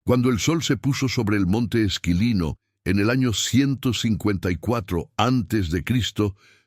Cuando el sol se puso sobre el monte Esquilino en el año 154 a.C.,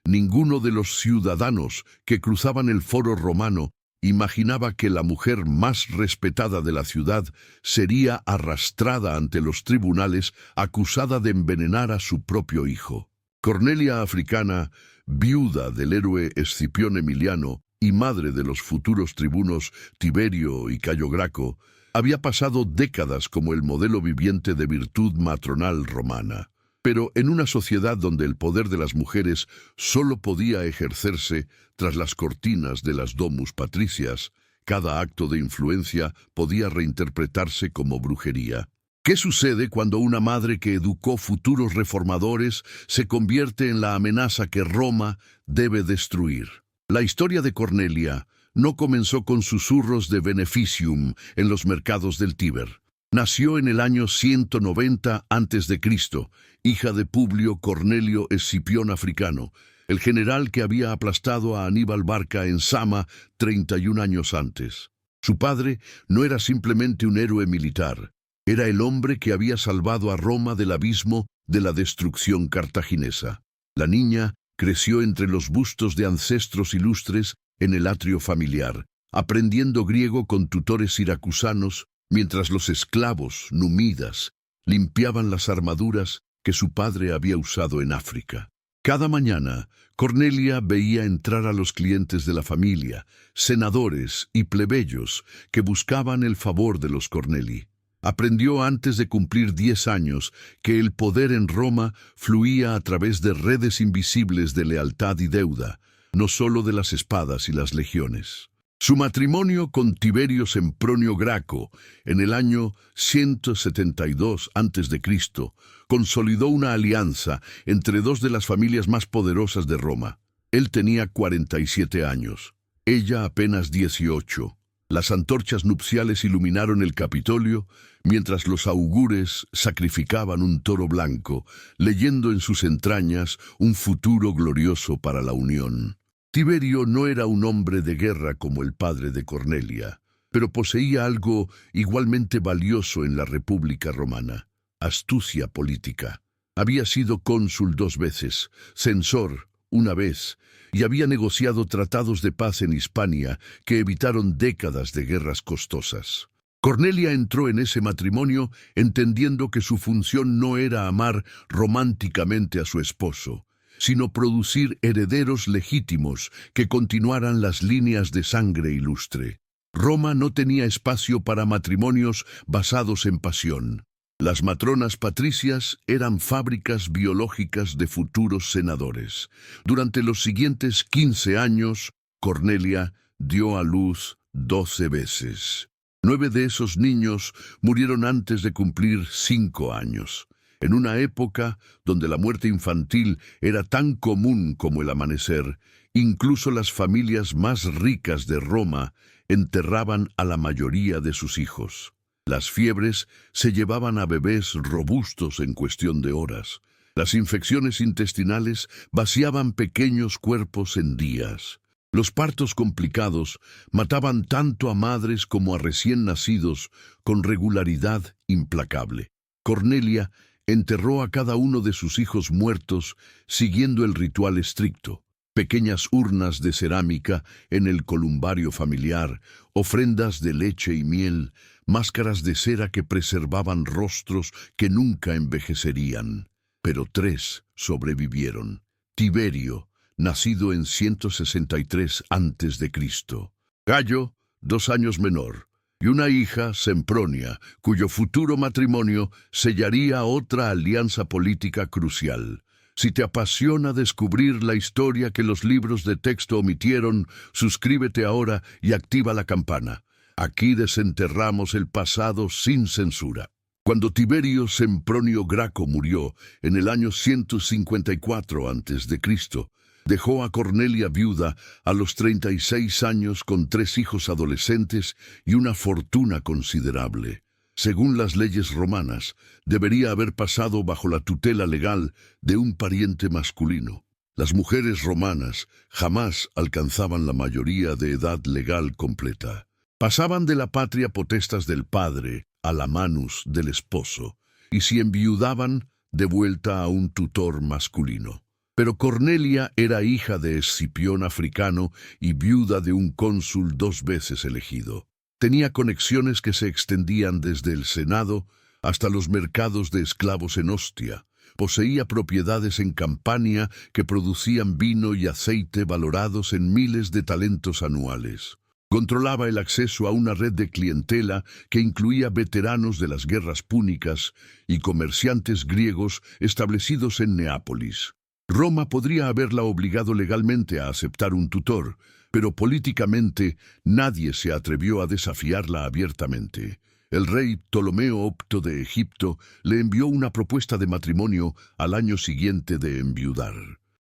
ninguno de los ciudadanos que cruzaban el foro romano imaginaba que la mujer más respetada de la ciudad sería arrastrada ante los tribunales acusada de envenenar a su propio hijo. Cornelia Africana, viuda del héroe Escipión Emiliano y madre de los futuros tribunos Tiberio y Cayo Graco, había pasado décadas como el modelo viviente de virtud matronal romana. Pero en una sociedad donde el poder de las mujeres solo podía ejercerse tras las cortinas de las domus patricias, cada acto de influencia podía reinterpretarse como brujería. ¿Qué sucede cuando una madre que educó futuros reformadores se convierte en la amenaza que Roma debe destruir? La historia de Cornelia no comenzó con susurros de beneficium en los mercados del Tíber. Nació en el año 190 a.C., hija de Publio Cornelio Escipión Africano, el general que había aplastado a Aníbal Barca en Sama 31 años antes. Su padre no era simplemente un héroe militar, era el hombre que había salvado a Roma del abismo de la destrucción cartaginesa. La niña creció entre los bustos de ancestros ilustres en el atrio familiar, aprendiendo griego con tutores siracusanos, mientras los esclavos númidas limpiaban las armaduras que su padre había usado en África. Cada mañana, Cornelia veía entrar a los clientes de la familia, senadores y plebeyos que buscaban el favor de los Corneli. Aprendió antes de cumplir 10 años que el poder en Roma fluía a través de redes invisibles de lealtad y deuda, no solo de las espadas y las legiones. Su matrimonio con Tiberio Sempronio Graco en el año 172 a.C. consolidó una alianza entre dos de las familias más poderosas de Roma. Él tenía 47 años, ella apenas 18. Las antorchas nupciales iluminaron el Capitolio, mientras los augures sacrificaban un toro blanco, leyendo en sus entrañas un futuro glorioso para la unión. Tiberio no era un hombre de guerra como el padre de Cornelia, pero poseía algo igualmente valioso en la República Romana: astucia política. Había sido cónsul 2 veces, censor 1 vez, y había negociado tratados de paz en Hispania que evitaron décadas de guerras costosas. Cornelia entró en ese matrimonio entendiendo que su función no era amar románticamente a su esposo, sino producir herederos legítimos que continuaran las líneas de sangre ilustre. Roma no tenía espacio para matrimonios basados en pasión. Las matronas patricias eran fábricas biológicas de futuros senadores. Durante los siguientes 15 años, Cornelia dio a luz 12 veces. 9 de esos niños murieron antes de cumplir 5 años. En una época donde la muerte infantil era tan común como el amanecer, incluso las familias más ricas de Roma enterraban a la mayoría de sus hijos. Las fiebres se llevaban a bebés robustos en cuestión de horas. Las infecciones intestinales vaciaban pequeños cuerpos en días. Los partos complicados mataban tanto a madres como a recién nacidos con regularidad implacable. Cornelia enterró a cada uno de sus hijos muertos siguiendo el ritual estricto. Pequeñas urnas de cerámica en el columbario familiar, ofrendas de leche y miel, máscaras de cera que preservaban rostros que nunca envejecerían. Pero 3 sobrevivieron. Tiberio, nacido en 163 a.C., Gayo, 2 años menor, y una hija, Sempronia, cuyo futuro matrimonio sellaría otra alianza política crucial. Si te apasiona descubrir la historia que los libros de texto omitieron, suscríbete ahora y activa la campana. Aquí desenterramos el pasado sin censura. Cuando Tiberio Sempronio Graco murió en el año 154 a.C., dejó a Cornelia viuda a los 36 años con 3 hijos adolescentes y una fortuna considerable. Según las leyes romanas, debería haber pasado bajo la tutela legal de un pariente masculino. Las mujeres romanas jamás alcanzaban la mayoría de edad legal completa. Pasaban de la patria potestas del padre a la manus del esposo, y si enviudaban, de vuelta a un tutor masculino. Pero Cornelia era hija de Escipión africano y viuda de un cónsul 2 veces elegido. Tenía conexiones que se extendían desde el Senado hasta los mercados de esclavos en Ostia. Poseía propiedades en Campania que producían vino y aceite valorados en miles de talentos anuales. Controlaba el acceso a una red de clientela que incluía veteranos de las guerras púnicas y comerciantes griegos establecidos en Neápolis. Roma podría haberla obligado legalmente a aceptar un tutor, pero políticamente nadie se atrevió a desafiarla abiertamente. El rey Ptolomeo Opto de Egipto le envió una propuesta de matrimonio al año siguiente de enviudar.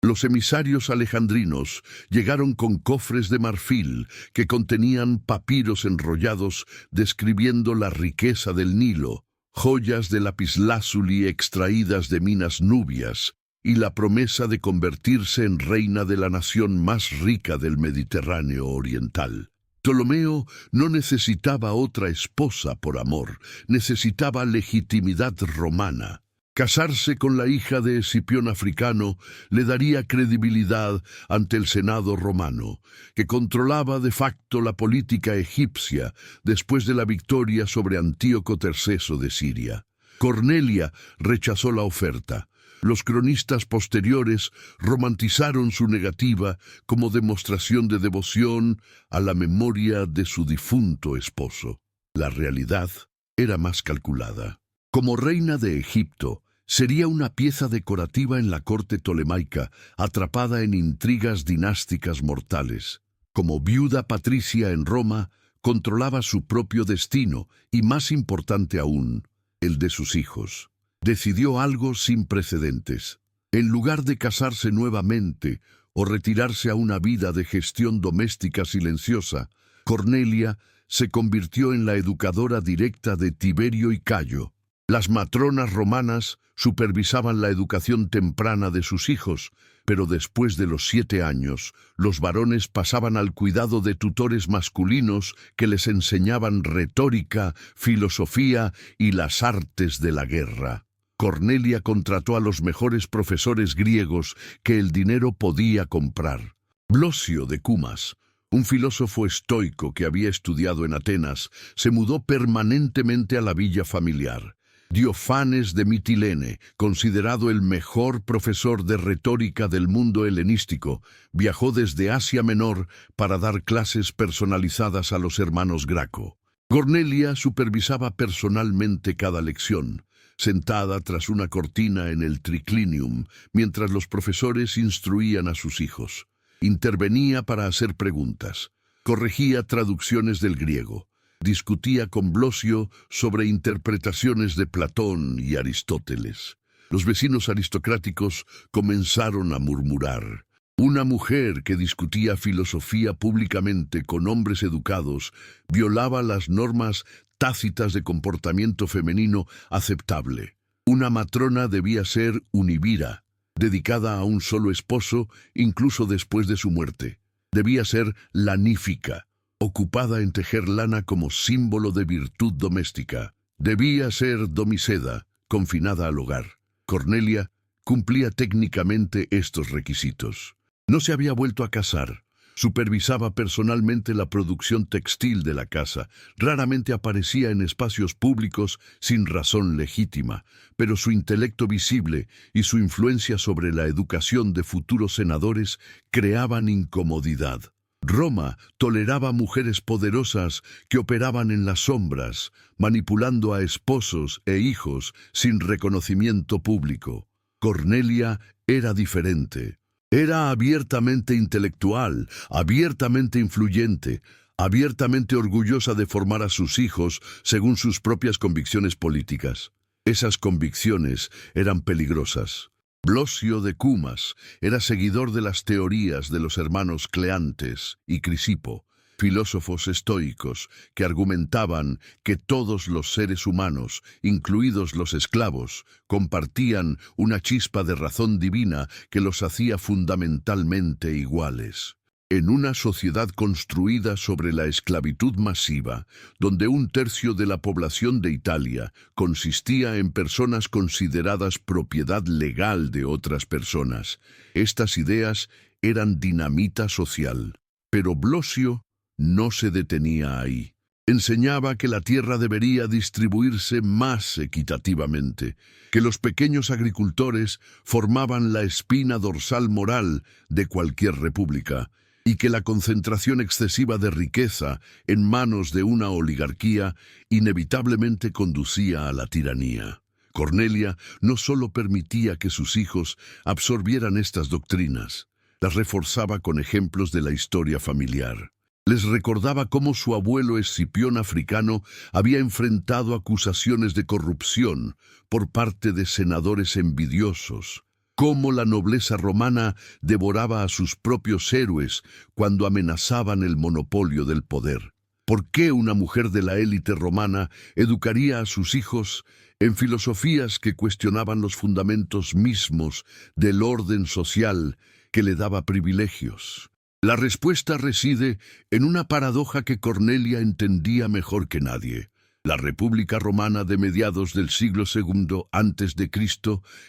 Los emisarios alejandrinos llegaron con cofres de marfil que contenían papiros enrollados describiendo la riqueza del Nilo, joyas de lapislázuli extraídas de minas nubias y la promesa de convertirse en reina de la nación más rica del Mediterráneo oriental. Ptolomeo no necesitaba otra esposa por amor, necesitaba legitimidad romana. Casarse con la hija de Escipión africano le daría credibilidad ante el Senado romano, que controlaba de facto la política egipcia después de la victoria sobre Antíoco III de Siria. Cornelia rechazó la oferta. Los cronistas posteriores romantizaron su negativa como demostración de devoción a la memoria de su difunto esposo. La realidad era más calculada. Como reina de Egipto, sería una pieza decorativa en la corte tolemaica, atrapada en intrigas dinásticas mortales. Como viuda patricia en Roma, controlaba su propio destino y, más importante aún, el de sus hijos. Decidió algo sin precedentes. En lugar de casarse nuevamente o retirarse a una vida de gestión doméstica silenciosa, Cornelia se convirtió en la educadora directa de Tiberio y Cayo. Las matronas romanas supervisaban la educación temprana de sus hijos, pero después de los 7 años, los varones pasaban al cuidado de tutores masculinos que les enseñaban retórica, filosofía y las artes de la guerra. Cornelia contrató a los mejores profesores griegos que el dinero podía comprar. Blosio de Cumas, un filósofo estoico que había estudiado en Atenas, se mudó permanentemente a la villa familiar. Diofanes de Mitilene, considerado el mejor profesor de retórica del mundo helenístico, viajó desde Asia Menor para dar clases personalizadas a los hermanos Graco. Cornelia supervisaba personalmente cada lección, sentada tras una cortina en el triclinium, mientras los profesores instruían a sus hijos. Intervenía para hacer preguntas, corregía traducciones del griego, discutía con Blosio sobre interpretaciones de Platón y Aristóteles. Los vecinos aristocráticos comenzaron a murmurar. Una mujer que discutía filosofía públicamente con hombres educados violaba las normas tácitas de comportamiento femenino aceptable. Una matrona debía ser univira, dedicada a un solo esposo incluso después de su muerte. Debía ser lanífica, ocupada en tejer lana como símbolo de virtud doméstica. Debía ser domiceda, confinada al hogar. Cornelia cumplía técnicamente estos requisitos. No se había vuelto a casar. Supervisaba personalmente la producción textil de la casa. Raramente aparecía en espacios públicos sin razón legítima, pero su intelecto visible y su influencia sobre la educación de futuros senadores creaban incomodidad. Roma toleraba mujeres poderosas que operaban en las sombras, manipulando a esposos e hijos sin reconocimiento público. Cornelia era diferente. Era abiertamente intelectual, abiertamente influyente, abiertamente orgullosa de formar a sus hijos según sus propias convicciones políticas. Esas convicciones eran peligrosas. Blosio de Cumas era seguidor de las teorías de los hermanos Cleantes y Crisipo, filósofos estoicos que argumentaban que todos los seres humanos, incluidos los esclavos, compartían una chispa de razón divina que los hacía fundamentalmente iguales. En una sociedad construida sobre la esclavitud masiva, donde un tercio de la población de Italia consistía en personas consideradas propiedad legal de otras personas, estas ideas eran dinamita social. Pero Blosio no se detenía ahí. Enseñaba que la tierra debería distribuirse más equitativamente, que los pequeños agricultores formaban la espina dorsal moral de cualquier república, y que la concentración excesiva de riqueza en manos de una oligarquía inevitablemente conducía a la tiranía. Cornelia no solo permitía que sus hijos absorbieran estas doctrinas, las reforzaba con ejemplos de la historia familiar. Les recordaba cómo su abuelo Escipión africano había enfrentado acusaciones de corrupción por parte de senadores envidiosos, cómo la nobleza romana devoraba a sus propios héroes cuando amenazaban el monopolio del poder. ¿Por qué una mujer de la élite romana educaría a sus hijos en filosofías que cuestionaban los fundamentos mismos del orden social que le daba privilegios? La respuesta reside en una paradoja que Cornelia entendía mejor que nadie. La República Romana de mediados del siglo II a.C.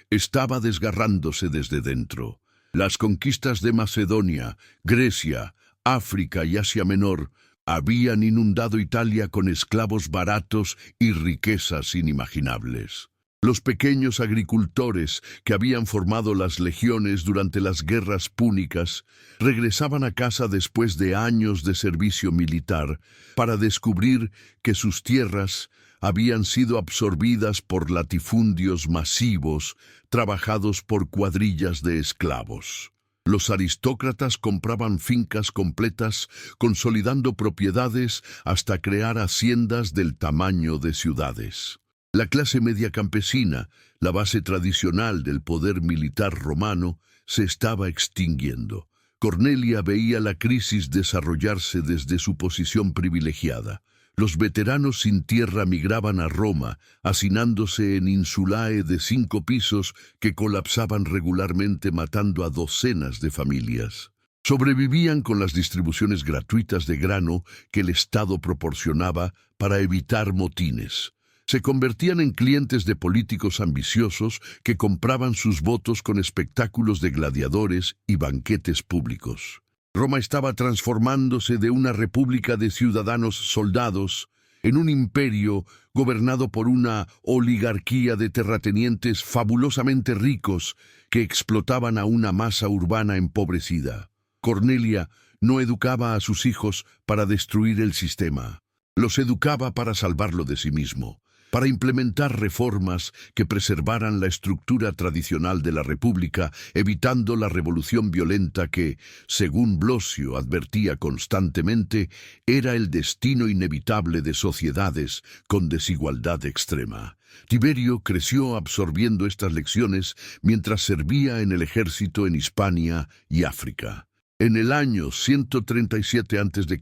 estaba desgarrándose desde dentro. Las conquistas de Macedonia, Grecia, África y Asia Menor habían inundado Italia con esclavos baratos y riquezas inimaginables. Los pequeños agricultores que habían formado las legiones durante las guerras púnicas regresaban a casa después de años de servicio militar para descubrir que sus tierras habían sido absorbidas por latifundios masivos trabajados por cuadrillas de esclavos. Los aristócratas compraban fincas completas, consolidando propiedades hasta crear haciendas del tamaño de ciudades. La clase media campesina, la base tradicional del poder militar romano, se estaba extinguiendo. Cornelia veía la crisis desarrollarse desde su posición privilegiada. Los veteranos sin tierra migraban a Roma, hacinándose en insulae de 5 pisos que colapsaban regularmente matando a docenas de familias. Sobrevivían con las distribuciones gratuitas de grano que el Estado proporcionaba para evitar motines. Se convertían en clientes de políticos ambiciosos que compraban sus votos con espectáculos de gladiadores y banquetes públicos. Roma estaba transformándose de una república de ciudadanos soldados en un imperio gobernado por una oligarquía de terratenientes fabulosamente ricos que explotaban a una masa urbana empobrecida. Cornelia no educaba a sus hijos para destruir el sistema, los educaba para salvarlo de sí mismo, para implementar reformas que preservaran la estructura tradicional de la República, evitando la revolución violenta que, según Blosio advertía constantemente, era el destino inevitable de sociedades con desigualdad extrema. Tiberio creció absorbiendo estas lecciones mientras servía en el ejército en Hispania y África. En el año 137 a.C.,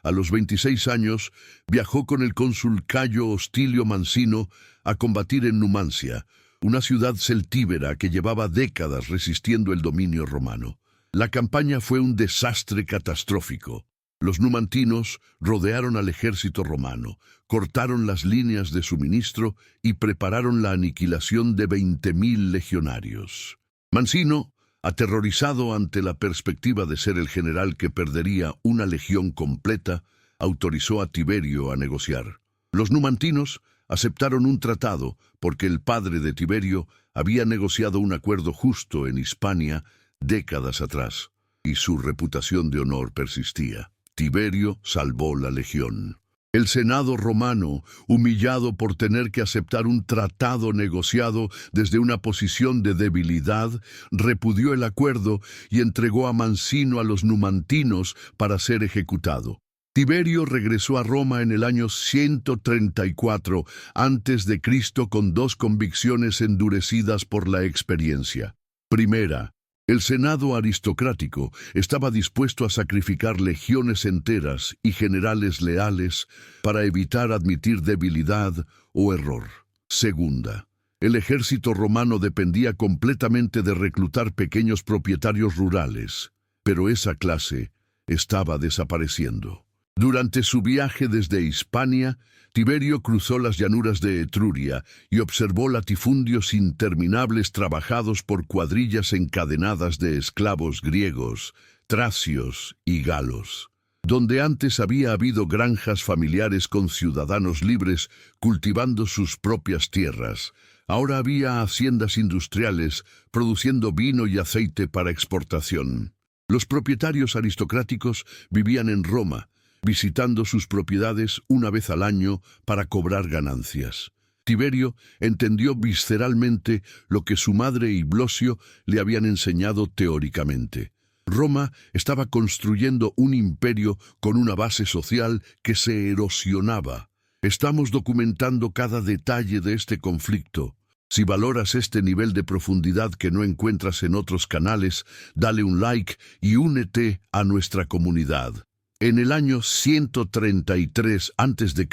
a los 26 años, viajó con el cónsul Cayo Hostilio Mancino a combatir en Numancia, una ciudad celtíbera que llevaba décadas resistiendo el dominio romano. La campaña fue un desastre catastrófico. Los numantinos rodearon al ejército romano, cortaron las líneas de suministro y prepararon la aniquilación de 20.000 legionarios. Mancino, aterrorizado ante la perspectiva de ser el general que perdería una legión completa, autorizó a Tiberio a negociar. Los numantinos aceptaron un tratado porque el padre de Tiberio había negociado un acuerdo justo en Hispania décadas atrás, y su reputación de honor persistía. Tiberio salvó la legión. El Senado romano, humillado por tener que aceptar un tratado negociado desde una posición de debilidad, repudió el acuerdo y entregó a Mancino a los numantinos para ser ejecutado. Tiberio regresó a Roma en el año 134 a.C. con 2 convicciones endurecidas por la experiencia. Primera, el Senado aristocrático estaba dispuesto a sacrificar legiones enteras y generales leales para evitar admitir debilidad o error. Segunda, el ejército romano dependía completamente de reclutar pequeños propietarios rurales. pero esa clase estaba desapareciendo. Durante su viaje desde Hispania, Tiberio cruzó las llanuras de Etruria y observó latifundios interminables trabajados por cuadrillas encadenadas de esclavos griegos, tracios y galos. Donde antes había habido granjas familiares con ciudadanos libres cultivando sus propias tierras, ahora había haciendas industriales produciendo vino y aceite para exportación. Los propietarios aristocráticos vivían en Roma, visitando sus propiedades una vez al año para cobrar ganancias. Tiberio entendió visceralmente lo que su madre y Blosio le habían enseñado teóricamente. Roma estaba construyendo un imperio con una base social que se erosionaba. Estamos documentando cada detalle de este conflicto. Si valoras este nivel de profundidad que no encuentras en otros canales, dale un like y únete a nuestra comunidad. En el año 133 a.C.,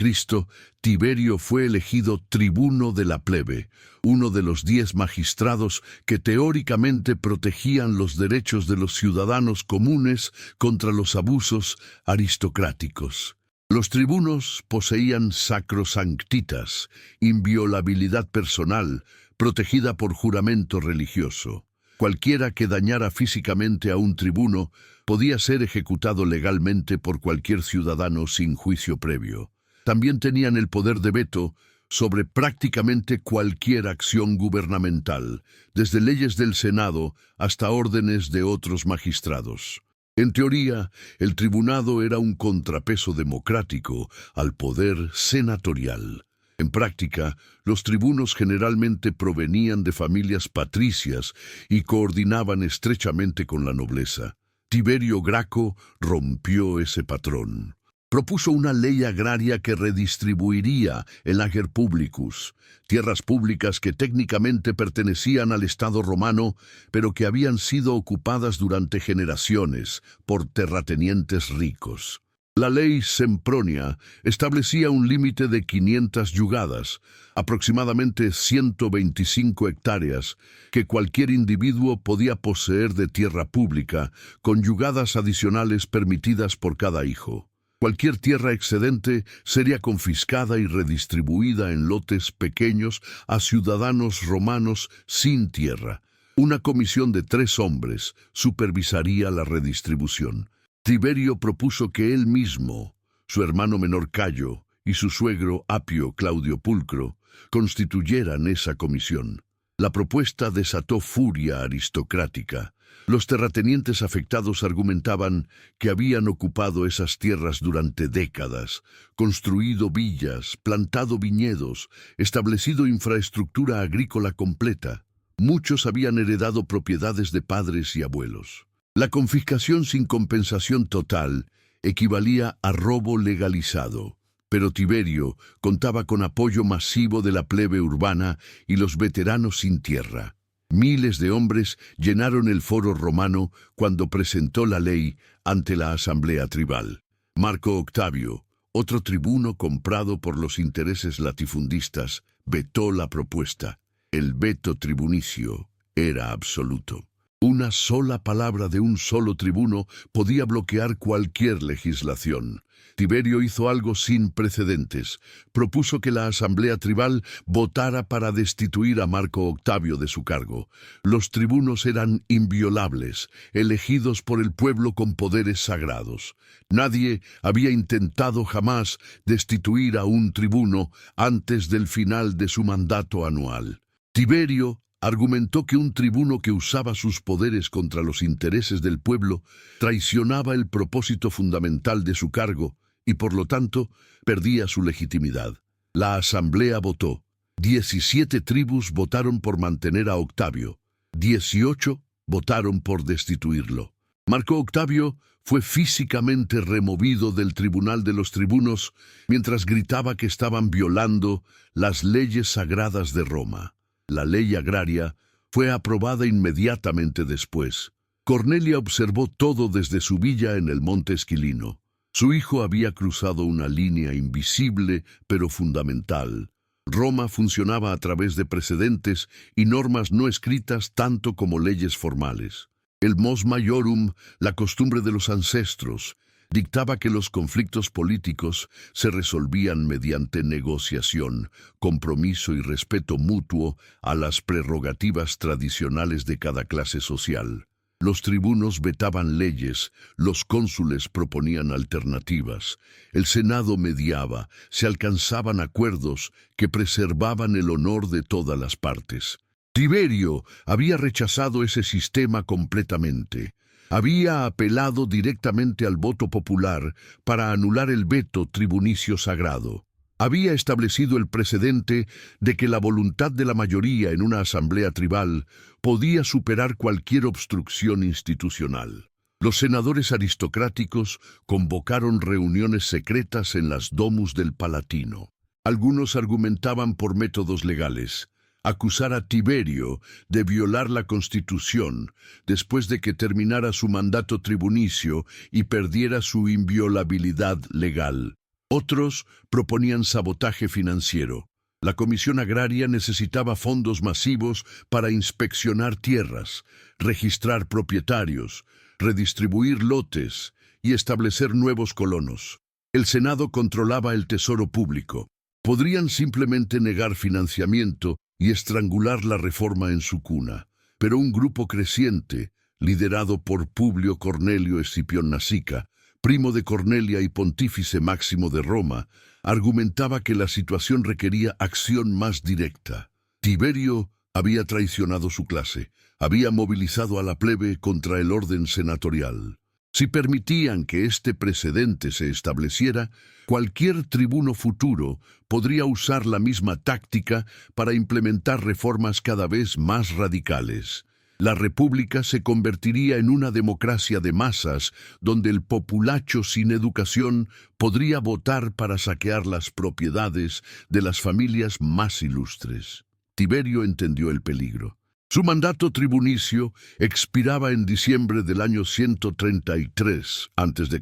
Tiberio fue elegido tribuno de la plebe, uno de los 10 magistrados que teóricamente protegían los derechos de los ciudadanos comunes contra los abusos aristocráticos. Los tribunos poseían sacrosanctitas, inviolabilidad personal, protegida por juramento religioso. Cualquiera que dañara físicamente a un tribuno podía ser ejecutado legalmente por cualquier ciudadano sin juicio previo. También tenían el poder de veto sobre prácticamente cualquier acción gubernamental, desde leyes del Senado hasta órdenes de otros magistrados. En teoría, el tribunado era un contrapeso democrático al poder senatorial. En práctica, los tribunos generalmente provenían de familias patricias y coordinaban estrechamente con la nobleza. Tiberio Graco rompió ese patrón. Propuso una ley agraria que redistribuiría el ager publicus, tierras públicas que técnicamente pertenecían al Estado romano, pero que habían sido ocupadas durante generaciones por terratenientes ricos. La ley Sempronia establecía un límite de 500 yugadas, aproximadamente 125 hectáreas, que cualquier individuo podía poseer de tierra pública, con yugadas adicionales permitidas por cada hijo. Cualquier tierra excedente sería confiscada y redistribuida en lotes pequeños a ciudadanos romanos sin tierra. Una comisión de 3 hombres supervisaría la redistribución. Tiberio propuso que él mismo, su hermano menor Cayo y su suegro Apio Claudio Pulcro constituyeran esa comisión. La propuesta desató furia aristocrática. Los terratenientes afectados argumentaban que habían ocupado esas tierras durante décadas, construido villas, plantado viñedos, establecido infraestructura agrícola completa. Muchos habían heredado propiedades de padres y abuelos. La confiscación sin compensación total equivalía a robo legalizado, pero Tiberio contaba con apoyo masivo de la plebe urbana y los veteranos sin tierra. Miles de hombres llenaron el foro romano cuando presentó la ley ante la asamblea tribal. Marco Octavio, otro tribuno comprado por los intereses latifundistas, vetó la propuesta. El veto tribunicio era absoluto. Una sola palabra de un solo tribuno podía bloquear cualquier legislación. Tiberio hizo algo sin precedentes. Propuso que la asamblea tribal votara para destituir a Marco Octavio de su cargo. Los tribunos eran inviolables, elegidos por el pueblo con poderes sagrados. Nadie había intentado jamás destituir a un tribuno antes del final de su mandato anual. Tiberio argumentó que un tribuno que usaba sus poderes contra los intereses del pueblo traicionaba el propósito fundamental de su cargo y, por lo tanto, perdía su legitimidad. La asamblea votó. 17 tribus votaron por mantener a Octavio. 18 votaron por destituirlo. Marco Octavio fue físicamente removido del tribunal de los tribunos mientras gritaba que estaban violando las leyes sagradas de Roma. La ley agraria fue aprobada inmediatamente después. Cornelia observó todo desde su villa en el monte Esquilino. Su hijo había cruzado una línea invisible pero fundamental. Roma funcionaba a través de precedentes y normas no escritas tanto como leyes formales. El mos maiorum, la costumbre de los ancestros, dictaba que los conflictos políticos se resolvían mediante negociación, compromiso y respeto mutuo a las prerrogativas tradicionales de cada clase social. Los tribunos vetaban leyes, los cónsules proponían alternativas, el Senado mediaba, se alcanzaban acuerdos que preservaban el honor de todas las partes. Tiberio había rechazado ese sistema completamente. Había apelado directamente al voto popular para anular el veto tribunicio sagrado. Había establecido el precedente de que la voluntad de la mayoría en una asamblea tribal podía superar cualquier obstrucción institucional. Los senadores aristocráticos convocaron reuniones secretas en las domus del Palatino. Algunos argumentaban por métodos legales. Acusar a Tiberio de violar la Constitución después de que terminara su mandato tribunicio y perdiera su inviolabilidad legal. Otros proponían sabotaje financiero. La Comisión Agraria necesitaba fondos masivos para inspeccionar tierras, registrar propietarios, redistribuir lotes y establecer nuevos colonos. El Senado controlaba el tesoro público. Podrían simplemente negar financiamiento y estrangular la reforma en su cuna, pero un grupo creciente, liderado por Publio Cornelio Escipión Nasica, primo de Cornelia y pontífice máximo de Roma, argumentaba que la situación requería acción más directa. Tiberio había traicionado su clase, había movilizado a la plebe contra el orden senatorial. Si permitían que este precedente se estableciera, cualquier tribuno futuro podría usar la misma táctica para implementar reformas cada vez más radicales. La república se convertiría en una democracia de masas, donde el populacho sin educación podría votar para saquear las propiedades de las familias más ilustres. Tiberio entendió el peligro. Su mandato tribunicio expiraba en diciembre del año 133 a.C.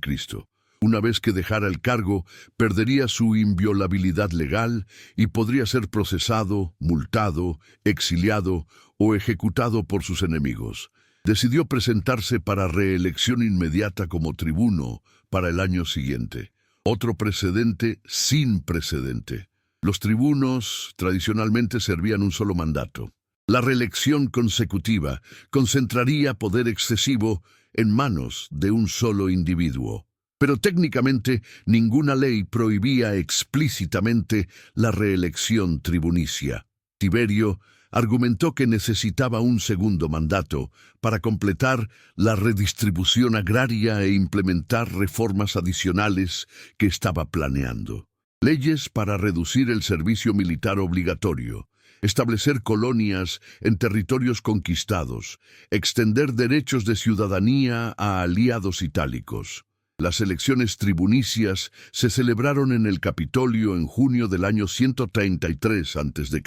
Una vez que dejara el cargo, perdería su inviolabilidad legal y podría ser procesado, multado, exiliado o ejecutado por sus enemigos. Decidió presentarse para reelección inmediata como tribuno para el año siguiente. Otro precedente sin precedente. Los tribunos tradicionalmente servían un solo mandato. La reelección consecutiva concentraría poder excesivo en manos de un solo individuo. Pero técnicamente ninguna ley prohibía explícitamente la reelección tribunicia. Tiberio argumentó que necesitaba un segundo mandato para completar la redistribución agraria e implementar reformas adicionales que estaba planeando. Leyes para reducir el servicio militar obligatorio, establecer colonias en territorios conquistados, extender derechos de ciudadanía a aliados itálicos. Las elecciones tribunicias se celebraron en el Capitolio en junio del año 133 a.C.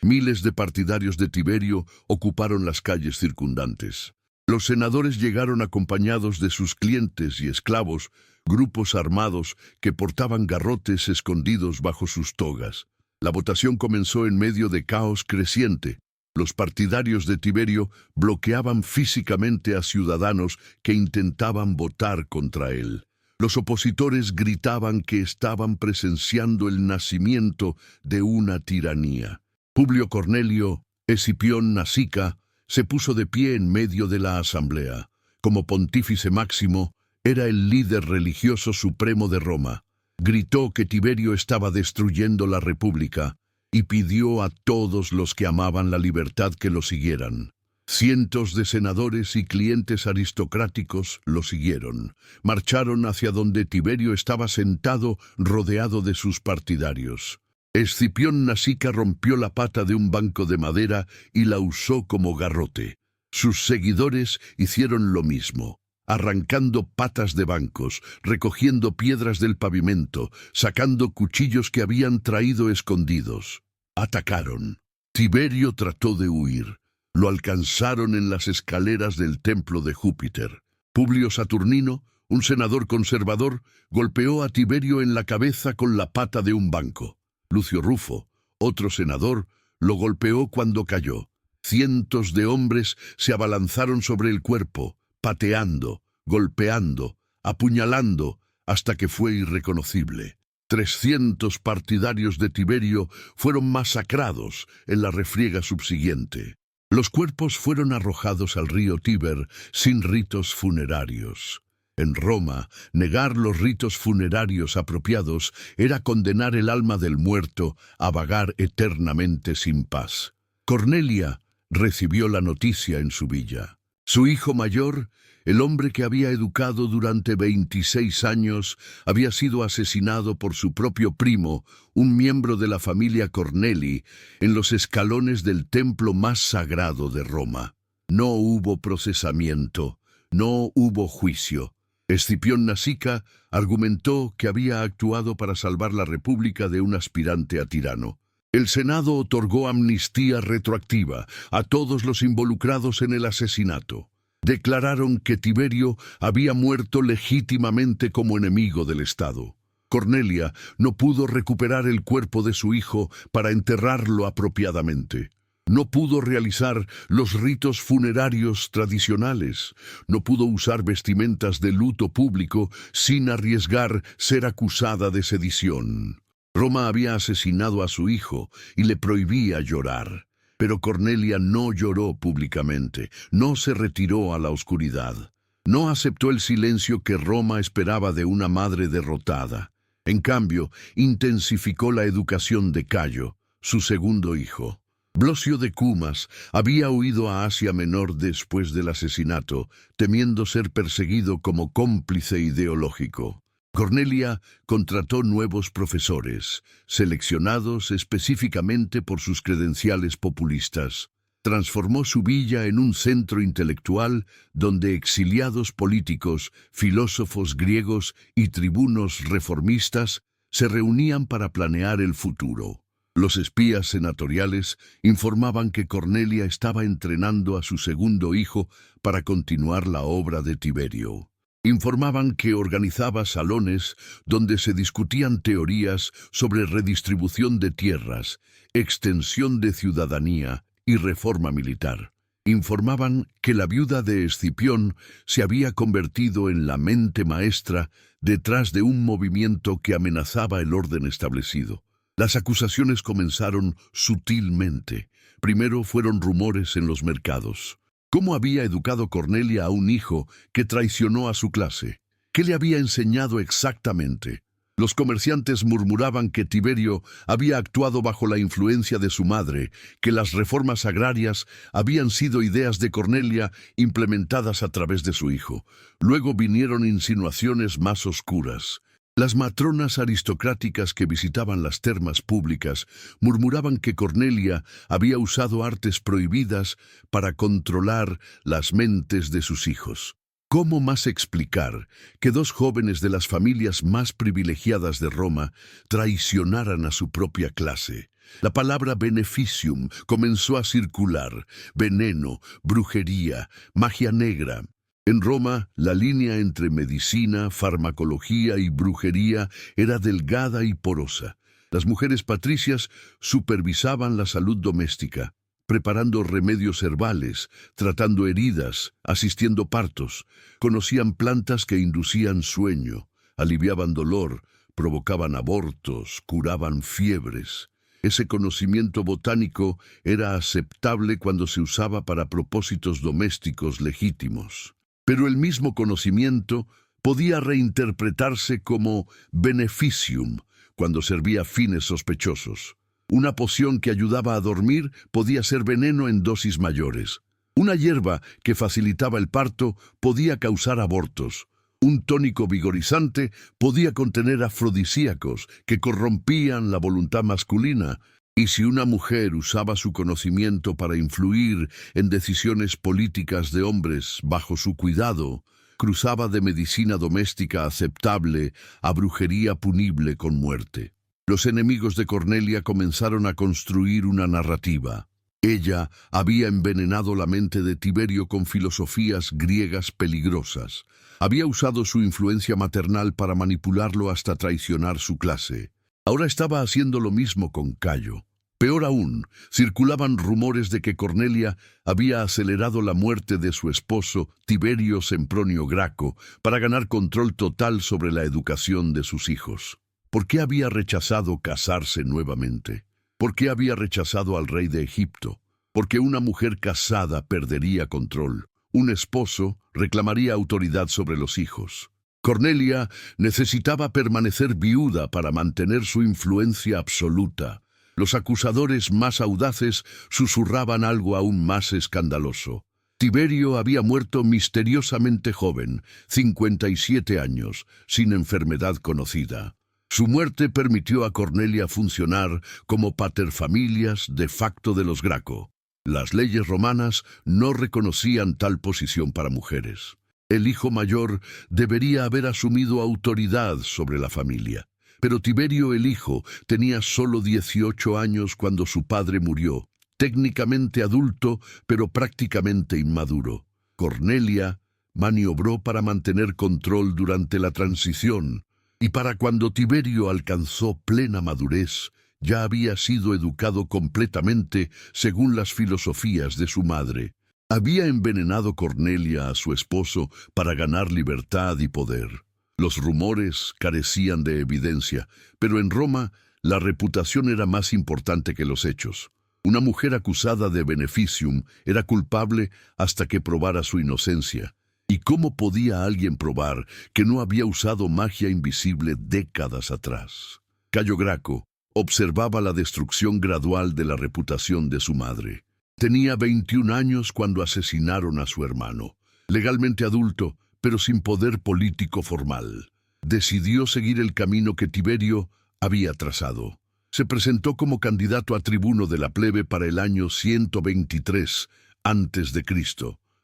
Miles de partidarios de Tiberio ocuparon las calles circundantes. Los senadores llegaron acompañados de sus clientes y esclavos, grupos armados que portaban garrotes escondidos bajo sus togas. La votación comenzó en medio de caos creciente. Los partidarios de Tiberio bloqueaban físicamente a ciudadanos que intentaban votar contra él. Los opositores gritaban que estaban presenciando el nacimiento de una tiranía. Publio Cornelio Escipión Nasica se puso de pie en medio de la asamblea. Como pontífice máximo, era el líder religioso supremo de Roma. Gritó que Tiberio estaba destruyendo la república y pidió a todos los que amaban la libertad que lo siguieran. Cientos de senadores y clientes aristocráticos lo siguieron. Marcharon hacia donde Tiberio estaba sentado, rodeado de sus partidarios. Escipión Nasica rompió la pata de un banco de madera y la usó como garrote. Sus seguidores hicieron lo mismo, arrancando patas de bancos, recogiendo piedras del pavimento, sacando cuchillos que habían traído escondidos. Atacaron. Tiberio trató de huir. Lo alcanzaron en las escaleras del templo de Júpiter. Publio Saturnino, un senador conservador, golpeó a Tiberio en la cabeza con la pata de un banco. Lucio Rufo, otro senador, lo golpeó cuando cayó. Cientos de hombres se abalanzaron sobre el cuerpo, pateando, golpeando, apuñalando, hasta que fue irreconocible. 300 partidarios de Tiberio fueron masacrados en la refriega subsiguiente. Los cuerpos fueron arrojados al río Tíber sin ritos funerarios. En Roma, negar los ritos funerarios apropiados era condenar el alma del muerto a vagar eternamente sin paz. Cornelia recibió la noticia en su villa. Su hijo mayor, el hombre que había educado durante 26 años, había sido asesinado por su propio primo, un miembro de la familia Corneli, en los escalones del templo más sagrado de Roma. No hubo procesamiento, no hubo juicio. Escipión Nasica argumentó que había actuado para salvar la república de un aspirante a tirano. El Senado otorgó amnistía retroactiva a todos los involucrados en el asesinato. Declararon que Tiberio había muerto legítimamente como enemigo del Estado. Cornelia no pudo recuperar el cuerpo de su hijo para enterrarlo apropiadamente. No pudo realizar los ritos funerarios tradicionales. No pudo usar vestimentas de luto público sin arriesgar ser acusada de sedición. Roma había asesinado a su hijo y le prohibía llorar. Pero Cornelia no lloró públicamente, no se retiró a la oscuridad. No aceptó el silencio que Roma esperaba de una madre derrotada. En cambio, intensificó la educación de Cayo, su segundo hijo. Blosio de Cumas había huido a Asia Menor después del asesinato, temiendo ser perseguido como cómplice ideológico. Cornelia contrató nuevos profesores, seleccionados específicamente por sus credenciales populistas. Transformó su villa en un centro intelectual donde exiliados políticos, filósofos griegos y tribunos reformistas se reunían para planear el futuro. Los espías senatoriales informaban que Cornelia estaba entrenando a su segundo hijo para continuar la obra de Tiberio. Informaban que organizaba salones donde se discutían teorías sobre redistribución de tierras, extensión de ciudadanía y reforma militar. Informaban que la viuda de Escipión se había convertido en la mente maestra detrás de un movimiento que amenazaba el orden establecido. Las acusaciones comenzaron sutilmente. Primero fueron rumores en los mercados. ¿Cómo había educado Cornelia a un hijo que traicionó a su clase? ¿Qué le había enseñado exactamente? Los comerciantes murmuraban que Tiberio había actuado bajo la influencia de su madre, que las reformas agrarias habían sido ideas de Cornelia implementadas a través de su hijo. Luego vinieron insinuaciones más oscuras. Las matronas aristocráticas que visitaban las termas públicas murmuraban que Cornelia había usado artes prohibidas para controlar las mentes de sus hijos. ¿Cómo más explicar que dos jóvenes de las familias más privilegiadas de Roma traicionaran a su propia clase? La palabra beneficium comenzó a circular: veneno, brujería, magia negra. En Roma, la línea entre medicina, farmacología y brujería era delgada y porosa. Las mujeres patricias supervisaban la salud doméstica, preparando remedios herbales, tratando heridas, asistiendo partos. Conocían plantas que inducían sueño, aliviaban dolor, provocaban abortos, curaban fiebres. Ese conocimiento botánico era aceptable cuando se usaba para propósitos domésticos legítimos. Pero el mismo conocimiento podía reinterpretarse como beneficium cuando servía a fines sospechosos. Una poción que ayudaba a dormir podía ser veneno en dosis mayores. Una hierba que facilitaba el parto podía causar abortos. Un tónico vigorizante podía contener afrodisíacos que corrompían la voluntad masculina. Y si una mujer usaba su conocimiento para influir en decisiones políticas de hombres bajo su cuidado, cruzaba de medicina doméstica aceptable a brujería punible con muerte. Los enemigos de Cornelia comenzaron a construir una narrativa. Ella había envenenado la mente de Tiberio con filosofías griegas peligrosas. Había usado su influencia maternal para manipularlo hasta traicionar su clase. Ahora estaba haciendo lo mismo con Cayo. Peor aún, circulaban rumores de que Cornelia había acelerado la muerte de su esposo Tiberio Sempronio Graco para ganar control total sobre la educación de sus hijos. ¿Por qué había rechazado casarse nuevamente? ¿Por qué había rechazado al rey de Egipto? Porque una mujer casada perdería control. Un esposo reclamaría autoridad sobre los hijos. Cornelia necesitaba permanecer viuda para mantener su influencia absoluta. Los acusadores más audaces susurraban algo aún más escandaloso. Tiberio había muerto misteriosamente joven, 57 años, sin enfermedad conocida. Su muerte permitió a Cornelia funcionar como paterfamilias de facto de los Graco. Las leyes romanas no reconocían tal posición para mujeres. El hijo mayor debería haber asumido autoridad sobre la familia. Pero Tiberio el hijo tenía solo 18 años cuando su padre murió, técnicamente adulto, pero prácticamente inmaduro. Cornelia maniobró para mantener control durante la transición, y para cuando Tiberio alcanzó plena madurez, ya había sido educado completamente según las filosofías de su madre. Había envenenado Cornelia a su esposo para ganar libertad y poder. Los rumores carecían de evidencia, pero en Roma la reputación era más importante que los hechos. Una mujer acusada de beneficium era culpable hasta que probara su inocencia. ¿Y cómo podía alguien probar que no había usado magia invisible décadas atrás? Cayo Graco observaba la destrucción gradual de la reputación de su madre. Tenía 21 años cuando asesinaron a su hermano. Legalmente adulto, pero sin poder político formal. Decidió seguir el camino que Tiberio había trazado. Se presentó como candidato a tribuno de la plebe para el año 123 a.C.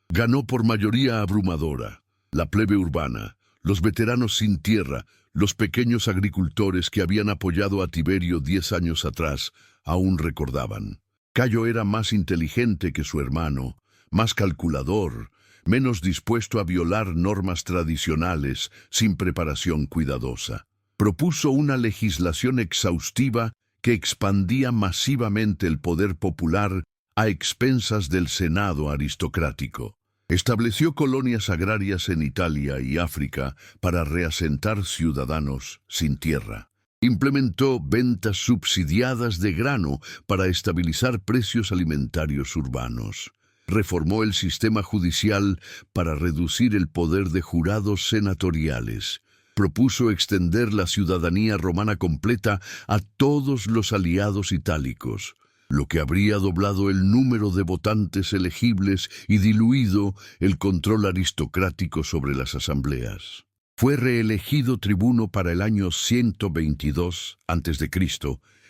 Ganó por mayoría abrumadora. La plebe urbana, los veteranos sin tierra, los pequeños agricultores que habían apoyado a Tiberio 10 años atrás, aún recordaban. Cayo era más inteligente que su hermano, más calculador, menos dispuesto a violar normas tradicionales sin preparación cuidadosa. Propuso una legislación exhaustiva que expandía masivamente el poder popular a expensas del Senado aristocrático. Estableció colonias agrarias en Italia y África para reasentar ciudadanos sin tierra. Implementó ventas subsidiadas de grano para estabilizar precios alimentarios urbanos. Reformó el sistema judicial para reducir el poder de jurados senatoriales. Propuso extender la ciudadanía romana completa a todos los aliados itálicos, lo que habría doblado el número de votantes elegibles y diluido el control aristocrático sobre las asambleas. Fue reelegido tribuno para el año 122 a.C.,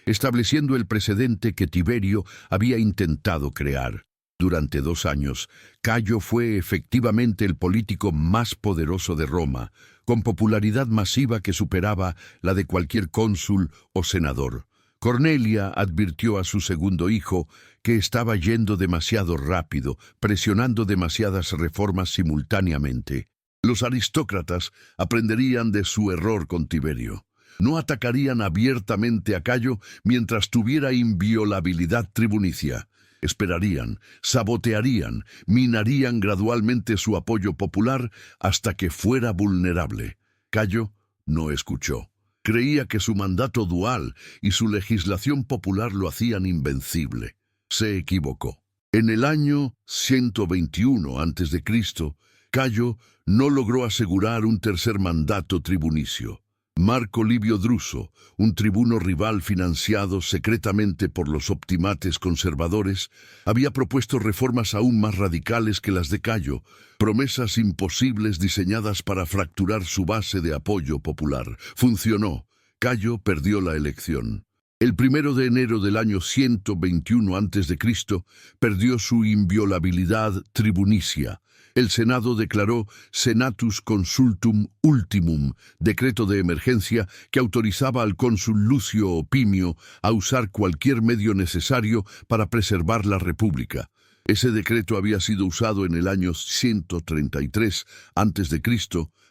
estableciendo el precedente que Tiberio había intentado crear. Durante 2 años, Cayo fue efectivamente el político más poderoso de Roma, con popularidad masiva que superaba la de cualquier cónsul o senador. Cornelia advirtió a su segundo hijo que estaba yendo demasiado rápido, presionando demasiadas reformas simultáneamente. Los aristócratas aprenderían de su error con Tiberio. No atacarían abiertamente a Cayo mientras tuviera inviolabilidad tribunicia. Esperarían, sabotearían, minarían gradualmente su apoyo popular hasta que fuera vulnerable. Cayo no escuchó. Creía que su mandato dual y su legislación popular lo hacían invencible. Se equivocó. En el año 121 a.C., Cayo no logró asegurar un tercer mandato tribunicio. Marco Livio Druso, un tribuno rival financiado secretamente por los optimates conservadores, había propuesto reformas aún más radicales que las de Cayo, promesas imposibles diseñadas para fracturar su base de apoyo popular. Funcionó. Cayo perdió la elección. El 1 de enero del año 121 a.C., perdió su inviolabilidad tribunicia. El Senado declaró Senatus Consultum Ultimum, decreto de emergencia que autorizaba al cónsul Lucio Opimio a usar cualquier medio necesario para preservar la República. Ese decreto había sido usado en el año 133 a.C.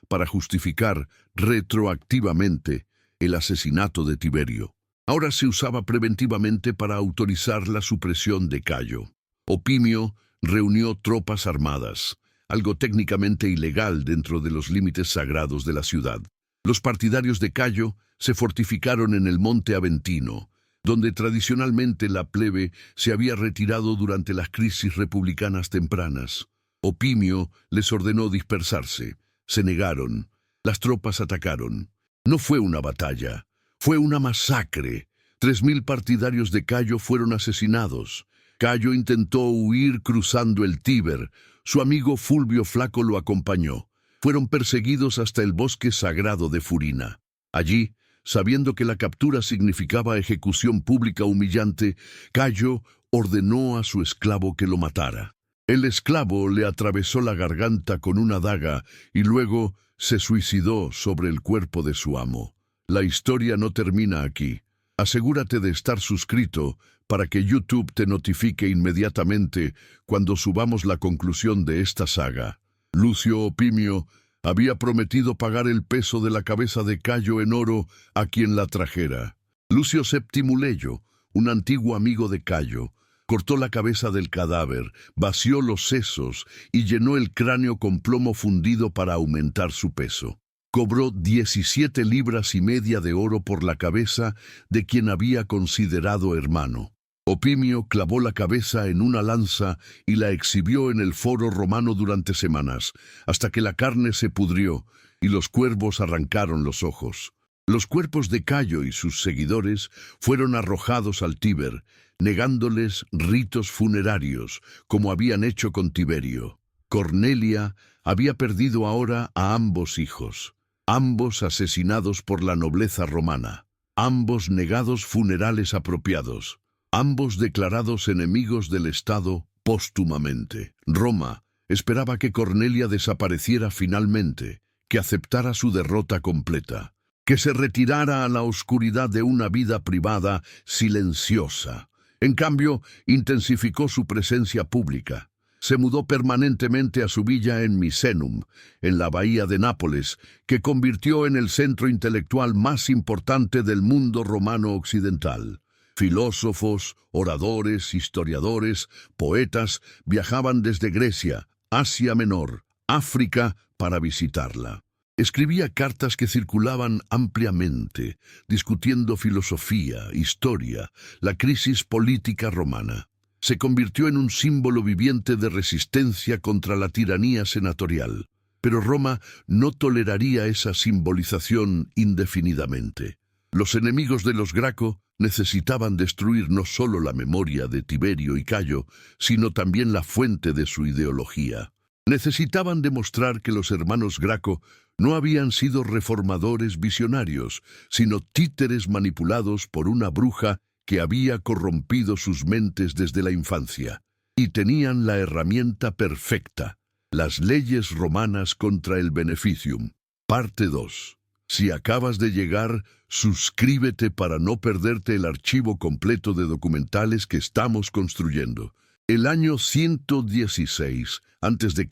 para justificar retroactivamente el asesinato de Tiberio. ahora se usaba preventivamente para autorizar la supresión de Cayo. Opimio reunió tropas armadas, algo técnicamente ilegal dentro de los límites sagrados de la ciudad. Los partidarios de Cayo se fortificaron en el monte Aventino, donde tradicionalmente la plebe se había retirado durante las crisis republicanas tempranas. Opimio les ordenó dispersarse. Se negaron. Las tropas atacaron. No fue una batalla, fue una masacre. 3.000 partidarios de Cayo fueron asesinados. Cayo intentó huir cruzando el Tíber. Su amigo Fulvio Flaco lo acompañó. Fueron perseguidos hasta el bosque sagrado de Furina. Allí, sabiendo que la captura significaba ejecución pública humillante, Cayo ordenó a su esclavo que lo matara. El esclavo le atravesó la garganta con una daga y luego se suicidó sobre el cuerpo de su amo. La historia no termina aquí. Asegúrate de estar suscrito para que YouTube te notifique inmediatamente cuando subamos la conclusión de esta saga. Lucio Opimio había prometido pagar el peso de la cabeza de Cayo en oro a quien la trajera. Lucio Séptimo Leyo, un antiguo amigo de Cayo, cortó la cabeza del cadáver, vació los sesos y llenó el cráneo con plomo fundido para aumentar su peso. Cobró 17 libras y media de oro por la cabeza de quien había considerado hermano. Opimio clavó la cabeza en una lanza y la exhibió en el foro romano durante semanas, hasta que la carne se pudrió y los cuervos arrancaron los ojos. Los cuerpos de Cayo y sus seguidores fueron arrojados al Tíber, negándoles ritos funerarios, como habían hecho con Tiberio. Cornelia había perdido ahora a ambos hijos, ambos asesinados por la nobleza romana, ambos negados funerales apropiados, ambos declarados enemigos del Estado póstumamente. Roma esperaba que Cornelia desapareciera finalmente, que aceptara su derrota completa, que se retirara a la oscuridad de una vida privada silenciosa. En cambio, intensificó su presencia pública. Se mudó permanentemente a su villa en Misenum, en la bahía de Nápoles, que convirtió en el centro intelectual más importante del mundo romano occidental. Filósofos, oradores, historiadores, poetas viajaban desde Grecia, Asia Menor, África para visitarla. Escribía cartas que circulaban ampliamente, discutiendo filosofía, historia, la crisis política romana. Se convirtió en un símbolo viviente de resistencia contra la tiranía senatorial. Pero Roma no toleraría esa simbolización indefinidamente. Los enemigos de los Graco necesitaban destruir no solo la memoria de Tiberio y Cayo, sino también la fuente de su ideología. Necesitaban demostrar que los hermanos Graco no habían sido reformadores visionarios, sino títeres manipulados por una bruja que había corrompido sus mentes desde la infancia. Y tenían la herramienta perfecta, las leyes romanas contra el beneficium. Parte 2. Si acabas de llegar, suscríbete para no perderte el archivo completo de documentales que estamos construyendo. El año 116 a.C.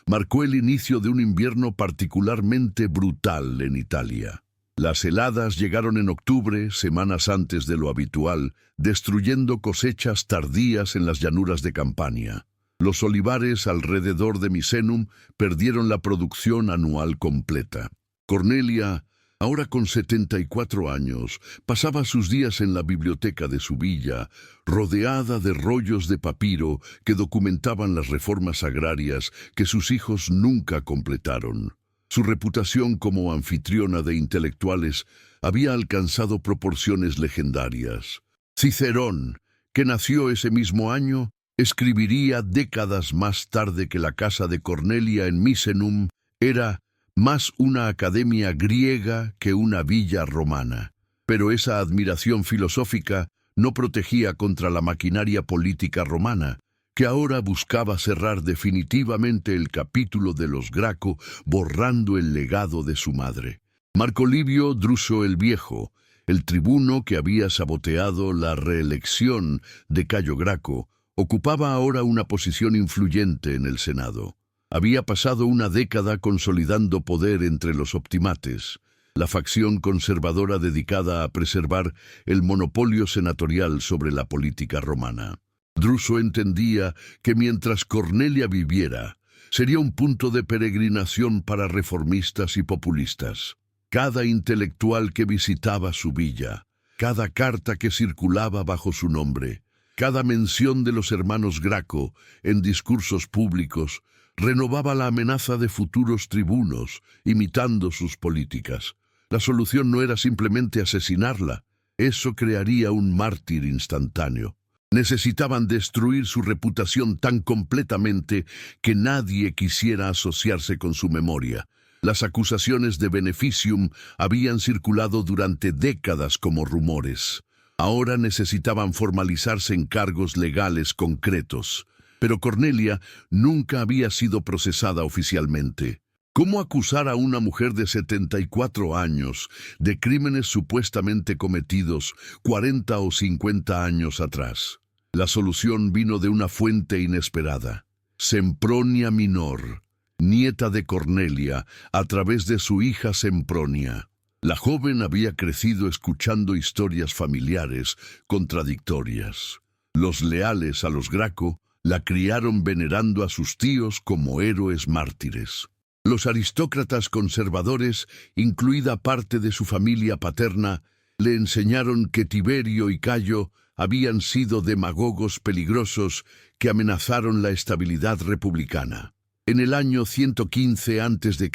marcó el inicio de un invierno particularmente brutal en Italia. Las heladas llegaron en octubre, semanas antes de lo habitual, destruyendo cosechas tardías en las llanuras de Campania. Los olivares alrededor de Misenum perdieron la producción anual completa. Cornelia, ahora con 74 años, pasaba sus días en la biblioteca de su villa, rodeada de rollos de papiro que documentaban las reformas agrarias que sus hijos nunca completaron. Su reputación como anfitriona de intelectuales había alcanzado proporciones legendarias. Cicerón, que nació ese mismo año, escribiría décadas más tarde que la casa de Cornelia en Misenum era más una academia griega que una villa romana. Pero esa admiración filosófica no protegía contra la maquinaria política romana, que ahora buscaba cerrar definitivamente el capítulo de los Graco, borrando el legado de su madre. Marco Livio Druso el Viejo, el tribuno que había saboteado la reelección de Cayo Graco, ocupaba ahora una posición influyente en el Senado. Había pasado una década consolidando poder entre los optimates. la facción conservadora dedicada a preservar el monopolio senatorial sobre la política romana. Druso entendía que mientras Cornelia viviera, sería un punto de peregrinación para reformistas y populistas. Cada intelectual que visitaba su villa, cada carta que circulaba bajo su nombre, cada mención de los hermanos Graco en discursos públicos, renovaba la amenaza de futuros tribunos, imitando sus políticas. La solución no era simplemente asesinarla, eso crearía un mártir instantáneo. Necesitaban destruir su reputación tan completamente que nadie quisiera asociarse con su memoria. Las acusaciones de beneficium habían circulado durante décadas como rumores. Ahora necesitaban formalizarse en cargos legales concretos. Pero Cornelia nunca había sido procesada oficialmente. ¿Cómo acusar a una mujer de 74 años de crímenes supuestamente cometidos 40 o 50 años atrás? La solución vino de una fuente inesperada. Sempronia Minor, nieta de Cornelia, a través de su hija Sempronia. La joven había crecido escuchando historias familiares contradictorias. Los leales a los Graco la criaron venerando a sus tíos como héroes mártires. Los aristócratas conservadores, incluida parte de su familia paterna, le enseñaron que Tiberio y Cayo habían sido demagogos peligrosos que amenazaron la estabilidad republicana. En el año 115 a.C.,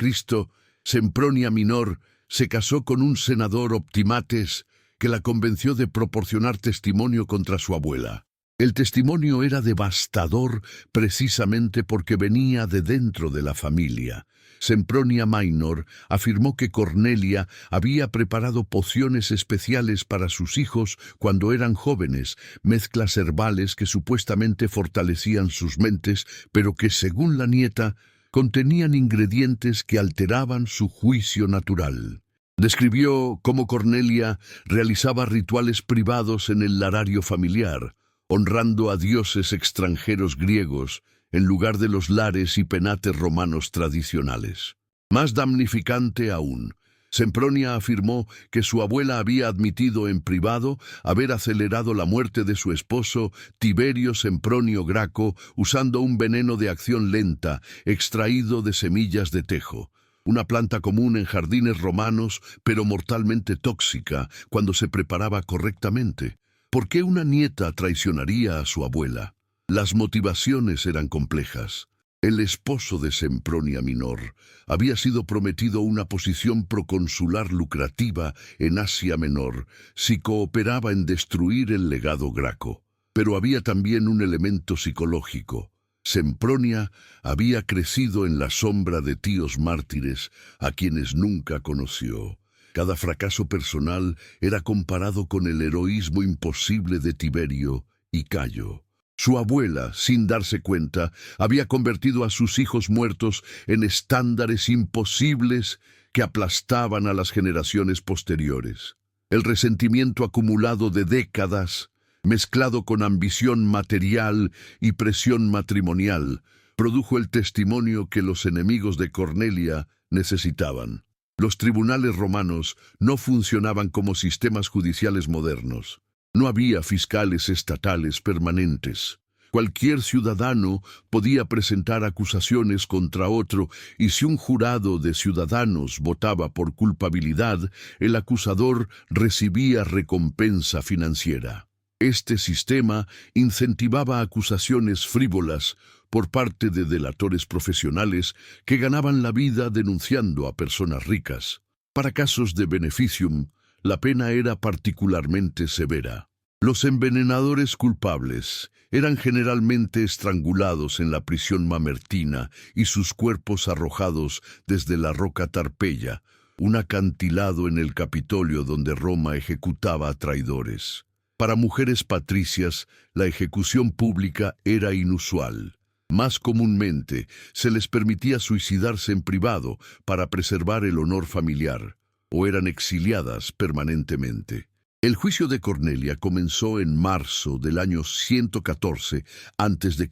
Sempronia Minor se casó con un senador Optimates que la convenció de proporcionar testimonio contra su abuela. El testimonio era devastador precisamente porque venía de dentro de la familia. Sempronia Minor afirmó que Cornelia había preparado pociones especiales para sus hijos cuando eran jóvenes, mezclas herbales que supuestamente fortalecían sus mentes, pero que, según la nieta, contenían ingredientes que alteraban su juicio natural. Describió cómo Cornelia realizaba rituales privados en el larario familiar, honrando a dioses extranjeros griegos en lugar de los lares y penates romanos tradicionales. Más damnificante aún, Sempronia afirmó que su abuela había admitido en privado haber acelerado la muerte de su esposo Tiberio Sempronio Graco usando un veneno de acción lenta extraído de semillas de tejo, una planta común en jardines romanos, pero mortalmente tóxica cuando se preparaba correctamente. ¿Por qué una nieta traicionaría a su abuela? Las motivaciones eran complejas. El esposo de Sempronia Minor había sido prometido una posición proconsular lucrativa en Asia Menor si cooperaba en destruir el legado Graco. Pero había también un elemento psicológico. Sempronia había crecido en la sombra de tíos mártires a quienes nunca conoció. Cada fracaso personal era comparado con el heroísmo imposible de Tiberio y Cayo. Su abuela, sin darse cuenta, había convertido a sus hijos muertos en estándares imposibles que aplastaban a las generaciones posteriores. El resentimiento acumulado de décadas, mezclado con ambición material y presión matrimonial, produjo el testimonio que los enemigos de Cornelia necesitaban. Los tribunales romanos no funcionaban como sistemas judiciales modernos. No había fiscales estatales permanentes. Cualquier ciudadano podía presentar acusaciones contra otro y si un jurado de ciudadanos votaba por culpabilidad, el acusador recibía recompensa financiera. Este sistema incentivaba acusaciones frívolas por parte de delatores profesionales que ganaban la vida denunciando a personas ricas. Para casos de beneficium, la pena era particularmente severa. Los envenenadores culpables eran generalmente estrangulados en la prisión mamertina y sus cuerpos arrojados desde la roca Tarpeya, un acantilado en el Capitolio donde Roma ejecutaba a traidores. Para mujeres patricias, la ejecución pública era inusual. Más comúnmente, se les permitía suicidarse en privado para preservar el honor familiar, o eran exiliadas permanentemente. El juicio de Cornelia comenzó en marzo del año 114 a.C.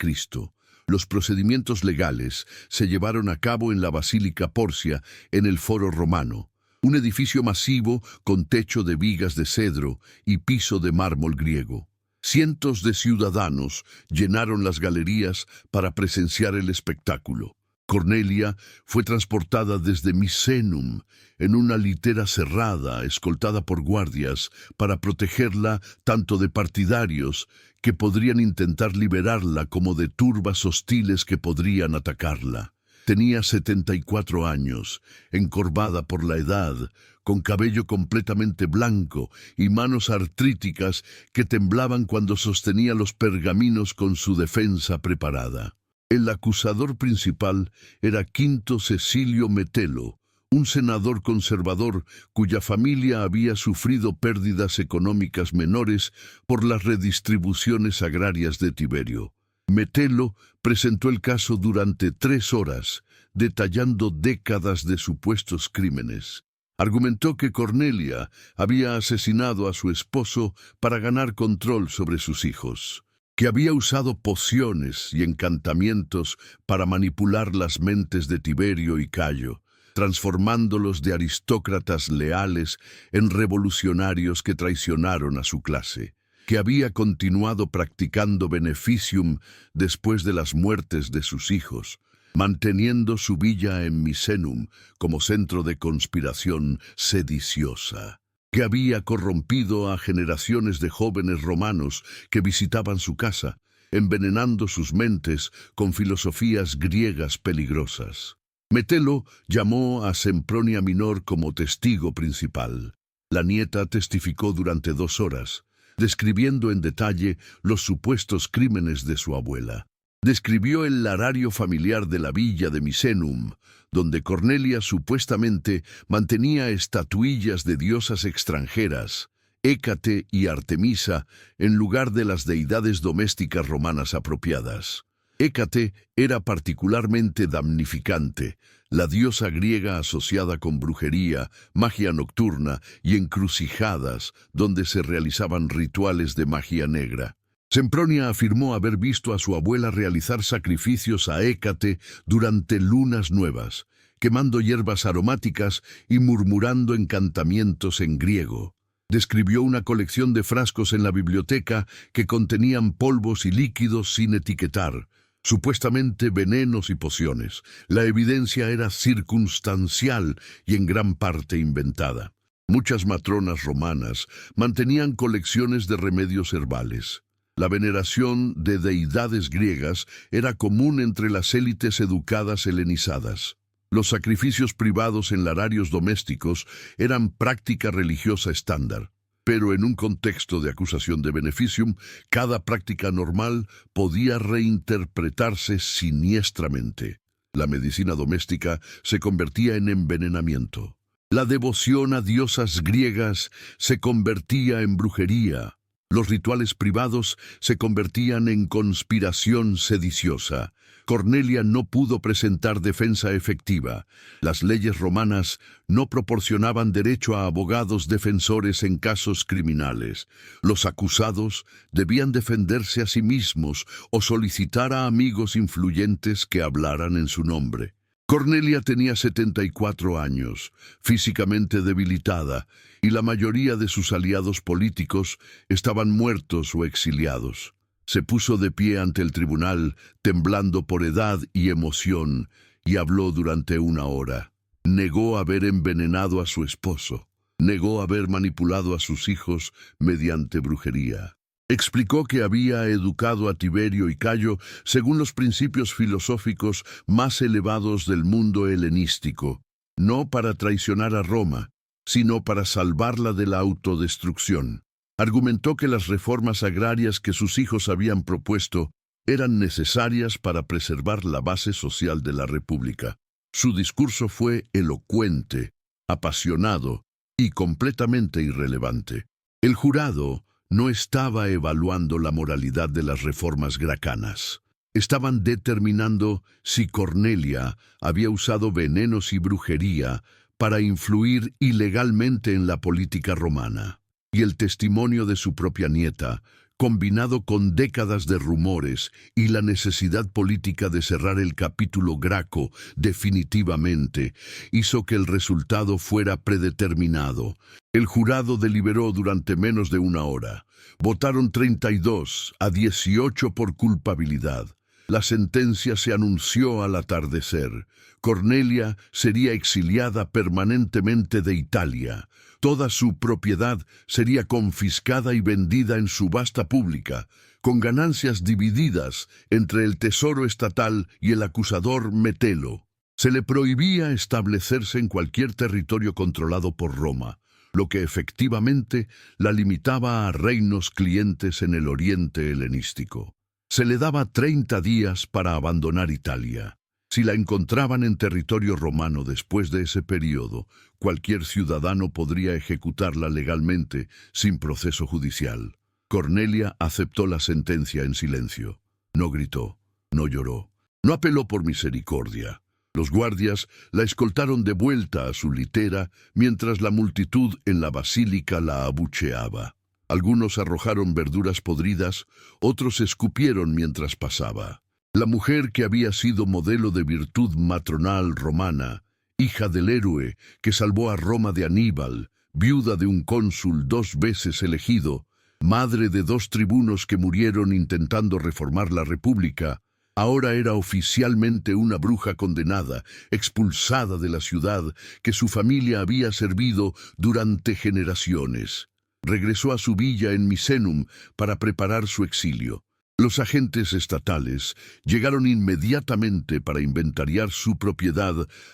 Los procedimientos legales se llevaron a cabo en la Basílica Porcia, en el Foro Romano. un edificio masivo con techo de vigas de cedro y piso de mármol griego. Cientos de ciudadanos llenaron las galerías para presenciar el espectáculo. Cornelia fue transportada desde Misenum en una litera cerrada, escoltada por guardias, para protegerla tanto de partidarios que podrían intentar liberarla como de turbas hostiles que podrían atacarla. Tenía 74 años, encorvada por la edad, con cabello completamente blanco y manos artríticas que temblaban cuando sostenía los pergaminos con su defensa preparada. El acusador principal era Quinto Cecilio Metelo, un senador conservador cuya familia había sufrido pérdidas económicas menores por las redistribuciones agrarias de Tiberio. Metelo presentó el caso durante 3 horas, detallando décadas de supuestos crímenes. Argumentó que Cornelia había asesinado a su esposo para ganar control sobre sus hijos, que había usado pociones y encantamientos para manipular las mentes de Tiberio y Cayo, transformándolos de aristócratas leales en revolucionarios que traicionaron a su clase, que había continuado practicando beneficium después de las muertes de sus hijos, manteniendo su villa en Misenum como centro de conspiración sediciosa, que había corrompido a generaciones de jóvenes romanos que visitaban su casa, envenenando sus mentes con filosofías griegas peligrosas. Metelo llamó a Sempronia Minor como testigo principal. La nieta testificó durante 2 horas, describiendo en detalle los supuestos crímenes de su abuela. Describió el larario familiar de la villa de Misenum, donde Cornelia supuestamente mantenía estatuillas de diosas extranjeras, Hécate y Artemisa, en lugar de las deidades domésticas romanas apropiadas. Hécate era particularmente damnificante, la diosa griega asociada con brujería, magia nocturna y encrucijadas donde se realizaban rituales de magia negra. Sempronia afirmó haber visto a su abuela realizar sacrificios a Hécate durante lunas nuevas, quemando hierbas aromáticas y murmurando encantamientos en griego. Describió una colección de frascos en la biblioteca que contenían polvos y líquidos sin etiquetar, supuestamente venenos y pociones. La evidencia era circunstancial y en gran parte inventada. Muchas matronas romanas mantenían colecciones de remedios herbales. La veneración de deidades griegas era común entre las élites educadas helenizadas. Los sacrificios privados en lararios domésticos eran práctica religiosa estándar. Pero en un contexto de acusación de beneficium, cada práctica normal podía reinterpretarse siniestramente. La medicina doméstica se convertía en envenenamiento. La devoción a diosas griegas se convertía en brujería. Los rituales privados se convertían en conspiración sediciosa. Cornelia no pudo presentar defensa efectiva. Las leyes romanas no proporcionaban derecho a abogados defensores en casos criminales. Los acusados debían defenderse a sí mismos o solicitar a amigos influyentes que hablaran en su nombre. Cornelia tenía 74 años, físicamente debilitada, y la mayoría de sus aliados políticos estaban muertos o exiliados. Se puso de pie ante el tribunal, temblando por edad y emoción, y habló durante 1 hora. Negó haber envenenado a su esposo. Negó haber manipulado a sus hijos mediante brujería. Explicó que había educado a Tiberio y Cayo según los principios filosóficos más elevados del mundo helenístico, no para traicionar a Roma, sino para salvarla de la autodestrucción. Argumentó que las reformas agrarias que sus hijos habían propuesto eran necesarias para preservar la base social de la República. Su discurso fue elocuente, apasionado y completamente irrelevante. El jurado no estaba evaluando la moralidad de las reformas gracanas. Estaban determinando si Cornelia había usado venenos y brujería para influir ilegalmente en la política romana. Y el testimonio de su propia nieta combinado con décadas de rumores y la necesidad política de cerrar el capítulo Graco definitivamente, hizo que el resultado fuera predeterminado. El jurado deliberó durante menos de una hora. Votaron 32 a 18 por culpabilidad. La sentencia se anunció al atardecer. Cornelia sería exiliada permanentemente de Italia. Toda su propiedad sería confiscada y vendida en subasta pública, con ganancias divididas entre el tesoro estatal y el acusador Metelo. Se le prohibía establecerse en cualquier territorio controlado por Roma, lo que efectivamente la limitaba a reinos clientes en el oriente helenístico. Se le daba 30 días para abandonar Italia. Si la encontraban en territorio romano después de ese periodo, cualquier ciudadano podría ejecutarla legalmente, sin proceso judicial. Cornelia aceptó la sentencia en silencio. No gritó, no lloró, no apeló por misericordia. Los guardias la escoltaron de vuelta a su litera, mientras la multitud en la basílica la abucheaba. Algunos arrojaron verduras podridas, otros escupieron mientras pasaba. La mujer que había sido modelo de virtud matronal romana, hija del héroe que salvó a Roma de Aníbal, viuda de un cónsul 2 veces elegido, madre de 2 tribunos que murieron intentando reformar la república, ahora era oficialmente una bruja condenada, expulsada de la ciudad que su familia había servido durante generaciones. Regresó a su villa en Misenum para preparar su exilio. Los agentes estatales llegaron inmediatamente para inventariar su propiedad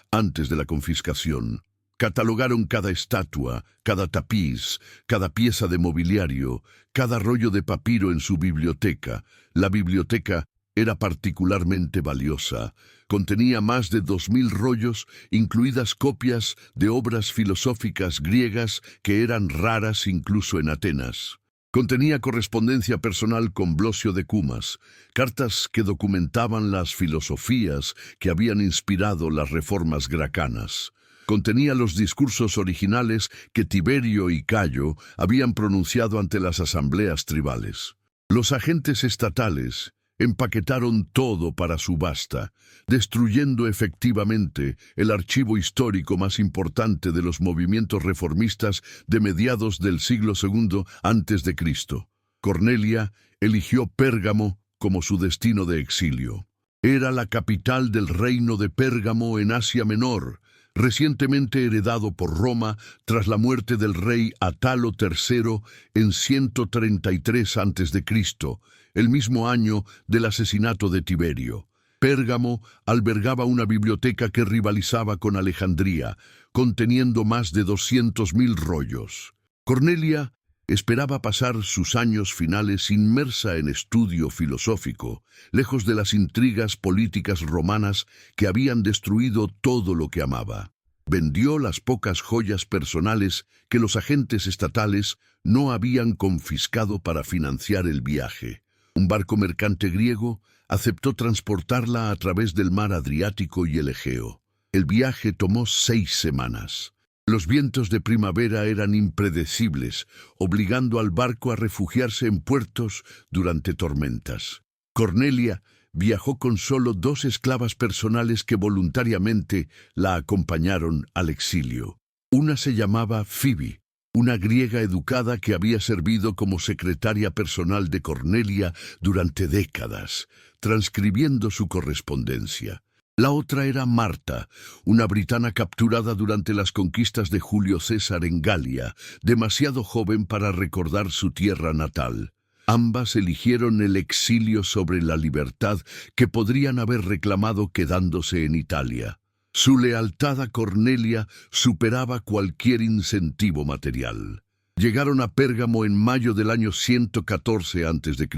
antes de la confiscación. Catalogaron cada estatua, cada tapiz, cada pieza de mobiliario, cada rollo de papiro en su biblioteca. La biblioteca era particularmente valiosa. Contenía más de 2000 rollos, incluidas copias de obras filosóficas griegas que eran raras incluso en Atenas. Contenía correspondencia personal con Blosio de Cumas, cartas que documentaban las filosofías que habían inspirado las reformas gracanas. Contenía los discursos originales que Tiberio y Cayo habían pronunciado ante las asambleas tribales. Los agentes estatales empaquetaron todo para subasta, destruyendo efectivamente el archivo histórico más importante de los movimientos reformistas de mediados del siglo II a.C. Cornelia eligió Pérgamo como su destino de exilio. Era la capital del reino de Pérgamo en Asia Menor, recientemente heredado por Roma tras la muerte del rey Atalo III en 133 a.C., el mismo año del asesinato de Tiberio. Pérgamo albergaba una biblioteca que rivalizaba con Alejandría, conteniendo más de 200.000 rollos. Cornelia esperaba pasar sus años finales inmersa en estudio filosófico, lejos de las intrigas políticas romanas que habían destruido todo lo que amaba. Vendió las pocas joyas personales que los agentes estatales no habían confiscado para financiar el viaje. Un barco mercante griego aceptó transportarla a través del mar Adriático y el Egeo. El viaje tomó 6 semanas. Los vientos de primavera eran impredecibles, obligando al barco a refugiarse en puertos durante tormentas. Cornelia viajó con solo 2 esclavas personales que voluntariamente la acompañaron al exilio. Una se llamaba Fibi, una griega educada que había servido como secretaria personal de Cornelia durante décadas, transcribiendo su correspondencia. La otra era Marta, una britana capturada durante las conquistas de Julio César en Galia, demasiado joven para recordar su tierra natal. Ambas eligieron el exilio sobre la libertad que podrían haber reclamado quedándose en Italia. Su lealtad a Cornelia superaba cualquier incentivo material. Llegaron a Pérgamo en mayo del año 114 a.C.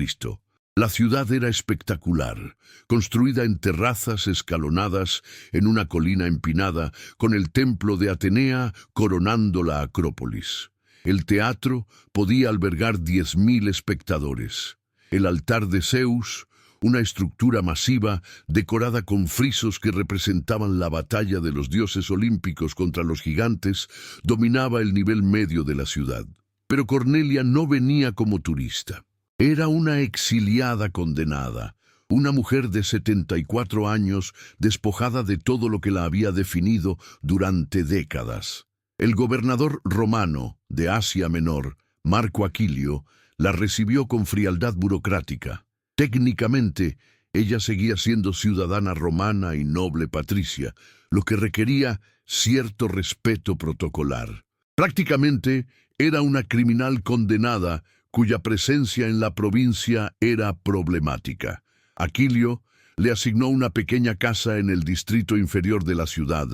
La ciudad era espectacular, construida en terrazas escalonadas en una colina empinada, con el templo de Atenea coronando la Acrópolis. El teatro podía albergar 10.000 espectadores. El altar de Zeus, una estructura masiva decorada con frisos que representaban la batalla de los dioses olímpicos contra los gigantes, dominaba el nivel medio de la ciudad. Pero Cornelia no venía como turista. Era una exiliada condenada, una mujer de 74 años despojada de todo lo que la había definido durante décadas. El gobernador romano de Asia Menor, Marco Aquilio, la recibió con frialdad burocrática. Técnicamente, ella seguía siendo ciudadana romana y noble patricia, lo que requería cierto respeto protocolar. Prácticamente era una criminal condenada cuya presencia en la provincia era problemática. Aquilio le asignó una pequeña casa en el distrito inferior de la ciudad,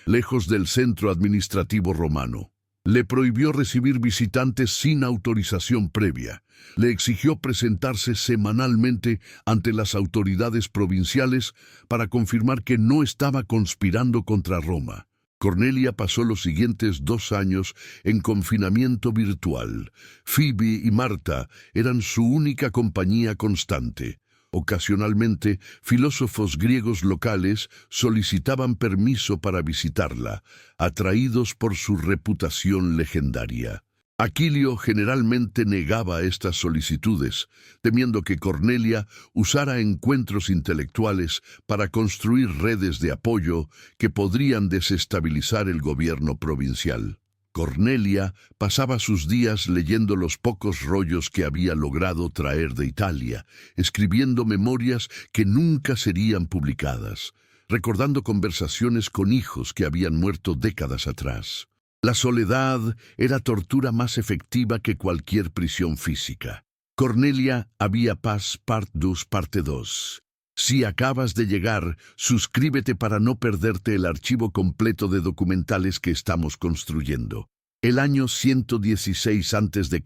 lejos del centro administrativo romano. Le prohibió recibir visitantes sin autorización previa. Le exigió presentarse semanalmente ante las autoridades provinciales para confirmar que no estaba conspirando contra Roma. Cornelia pasó los siguientes 2 años en confinamiento virtual. Phoebe y Marta eran su única compañía constante. Ocasionalmente, filósofos griegos locales solicitaban permiso para visitarla, atraídos por su reputación legendaria. Aquilio generalmente negaba estas solicitudes, temiendo que Cornelia usara encuentros intelectuales para construir redes de apoyo que podrían desestabilizar el gobierno provincial. Cornelia pasaba sus días leyendo los pocos rollos que había logrado traer de Italia, escribiendo memorias que nunca serían publicadas, recordando conversaciones con hijos que habían muerto décadas atrás. La soledad era tortura más efectiva que cualquier prisión física. Cornelia había paz part 2 parte 2. Si acabas de llegar, suscríbete para no perderte el archivo completo de documentales que estamos construyendo. El año 116 a.C.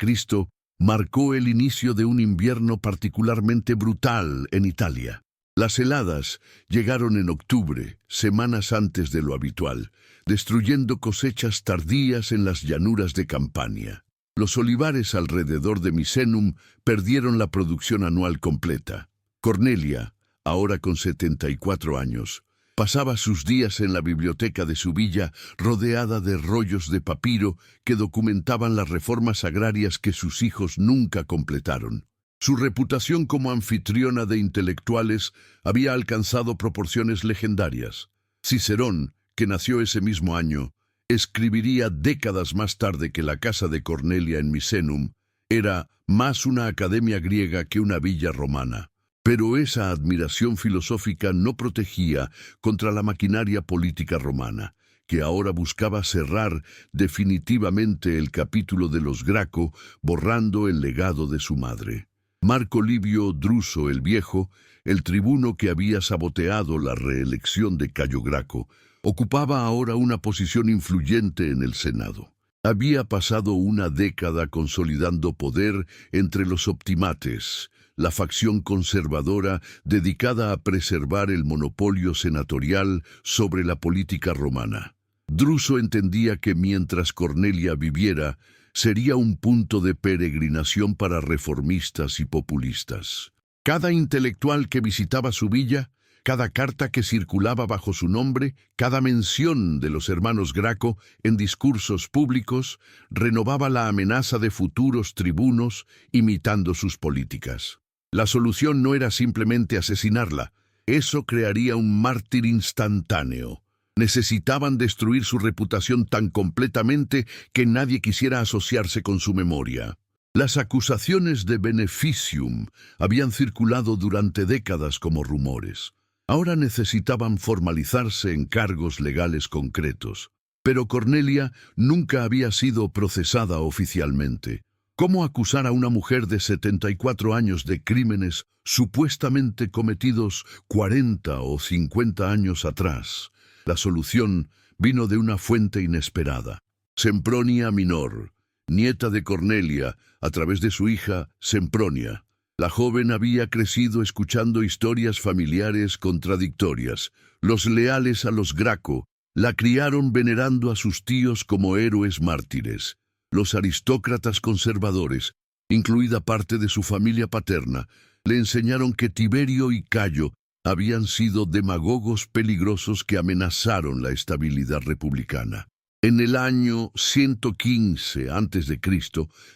marcó el inicio de un invierno particularmente brutal en Italia. Las heladas llegaron en octubre, semanas antes de lo habitual, destruyendo cosechas tardías en las llanuras de Campania. Los olivares alrededor de Misenum perdieron la producción anual completa. Cornelia, ahora con 74 años, pasaba sus días en la biblioteca de su villa rodeada de rollos de papiro que documentaban las reformas agrarias que sus hijos nunca completaron. Su reputación como anfitriona de intelectuales había alcanzado proporciones legendarias. Cicerón, que nació ese mismo año, escribiría décadas más tarde que la casa de Cornelia en Misenum era más una academia griega que una villa romana. Pero esa admiración filosófica no protegía contra la maquinaria política romana, que ahora buscaba cerrar definitivamente el capítulo de los Graco, borrando el legado de su madre. Marco Livio Druso el Viejo, el tribuno que había saboteado la reelección de Cayo Graco, ocupaba ahora una posición influyente en el Senado. Había pasado una década consolidando poder entre los optimates, la facción conservadora dedicada a preservar el monopolio senatorial sobre la política romana. Druso entendía que mientras Cornelia viviera, sería un punto de peregrinación para reformistas y populistas. Cada intelectual que visitaba su villa, cada carta que circulaba bajo su nombre, cada mención de los hermanos Graco en discursos públicos, renovaba la amenaza de futuros tribunos imitando sus políticas. La solución no era simplemente asesinarla, eso crearía un mártir instantáneo. Necesitaban destruir su reputación tan completamente que nadie quisiera asociarse con su memoria. Las acusaciones de beneficium habían circulado durante décadas como rumores. Ahora necesitaban formalizarse en cargos legales concretos. Pero Cornelia nunca había sido procesada oficialmente. ¿Cómo acusar a una mujer de 74 años de crímenes supuestamente cometidos 40 o 50 años atrás? La solución vino de una fuente inesperada. Sempronia Minor, nieta de Cornelia, a través de su hija Sempronia. La joven había crecido escuchando historias familiares contradictorias. Los leales a los Graco la criaron venerando a sus tíos como héroes mártires. Los aristócratas conservadores, incluida parte de su familia paterna, le enseñaron que Tiberio y Cayo habían sido demagogos peligrosos que amenazaron la estabilidad republicana. En el año 115 a.C.,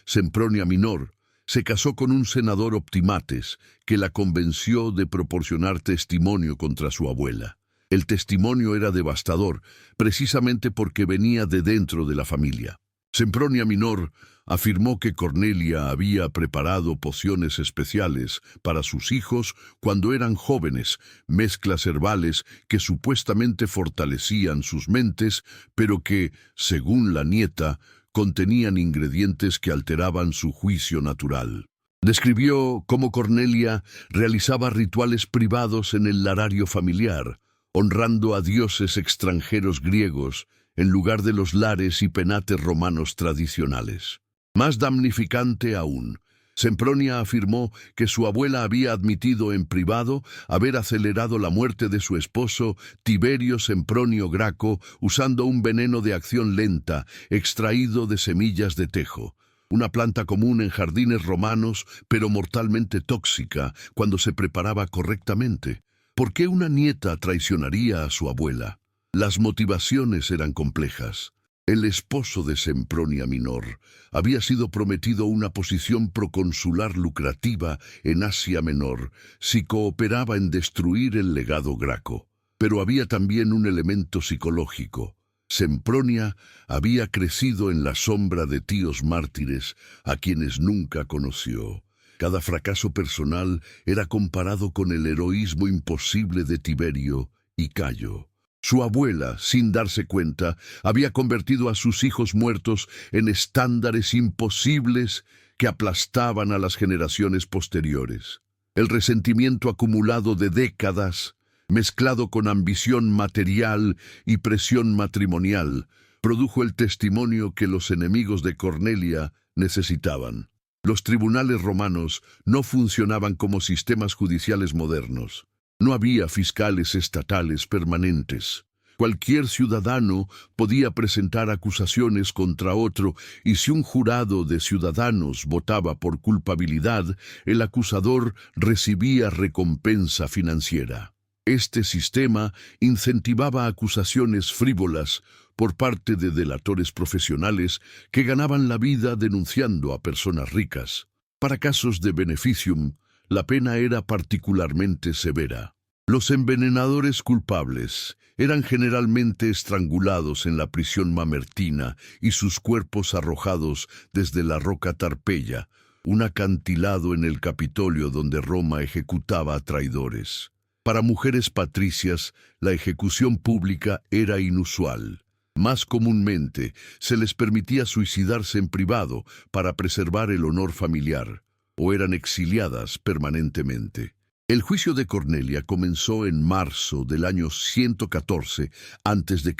Sempronia Minor Se casó con un senador Optimates, que la convenció de proporcionar testimonio contra su abuela. El testimonio era devastador, precisamente porque venía de dentro de la familia. Sempronia Minor afirmó que Cornelia había preparado pociones especiales para sus hijos cuando eran jóvenes, mezclas herbales que supuestamente fortalecían sus mentes, pero que, según la nieta, contenían ingredientes que alteraban su juicio natural. Describió cómo Cornelia realizaba rituales privados en el larario familiar, honrando a dioses extranjeros griegos en lugar de los lares y penates romanos tradicionales. Más damnificante aún, Sempronia afirmó que su abuela había admitido en privado haber acelerado la muerte de su esposo Tiberio Sempronio Graco usando un veneno de acción lenta extraído de semillas de tejo, una planta común en jardines romanos, pero mortalmente tóxica cuando se preparaba correctamente. ¿Por qué una nieta traicionaría a su abuela? Las motivaciones eran complejas. El esposo de Sempronia Minor había sido prometido una posición proconsular lucrativa en Asia Menor si cooperaba en destruir el legado Graco. Pero había también un elemento psicológico. Sempronia había crecido en la sombra de tíos mártires a quienes nunca conoció. Cada fracaso personal era comparado con el heroísmo imposible de Tiberio y Cayo. Su abuela, sin darse cuenta, había convertido a sus hijos muertos en estándares imposibles que aplastaban a las generaciones posteriores. El resentimiento acumulado de décadas, mezclado con ambición material y presión matrimonial, produjo el testimonio que los enemigos de Cornelia necesitaban. Los tribunales romanos no funcionaban como sistemas judiciales modernos. No había fiscales estatales permanentes. Cualquier ciudadano podía presentar acusaciones contra otro y si un jurado de ciudadanos votaba por culpabilidad, el acusador recibía recompensa financiera. Este sistema incentivaba acusaciones frívolas por parte de delatores profesionales que ganaban la vida denunciando a personas ricas. Para casos de beneficium, la pena era particularmente severa. Los envenenadores culpables eran generalmente estrangulados en la prisión mamertina y sus cuerpos arrojados desde la roca Tarpeya, un acantilado en el Capitolio donde Roma ejecutaba a traidores. Para mujeres patricias, la ejecución pública era inusual. Más comúnmente, se les permitía suicidarse en privado para preservar el honor familiar, o eran exiliadas permanentemente. El juicio de Cornelia comenzó en marzo del año 114 a.C.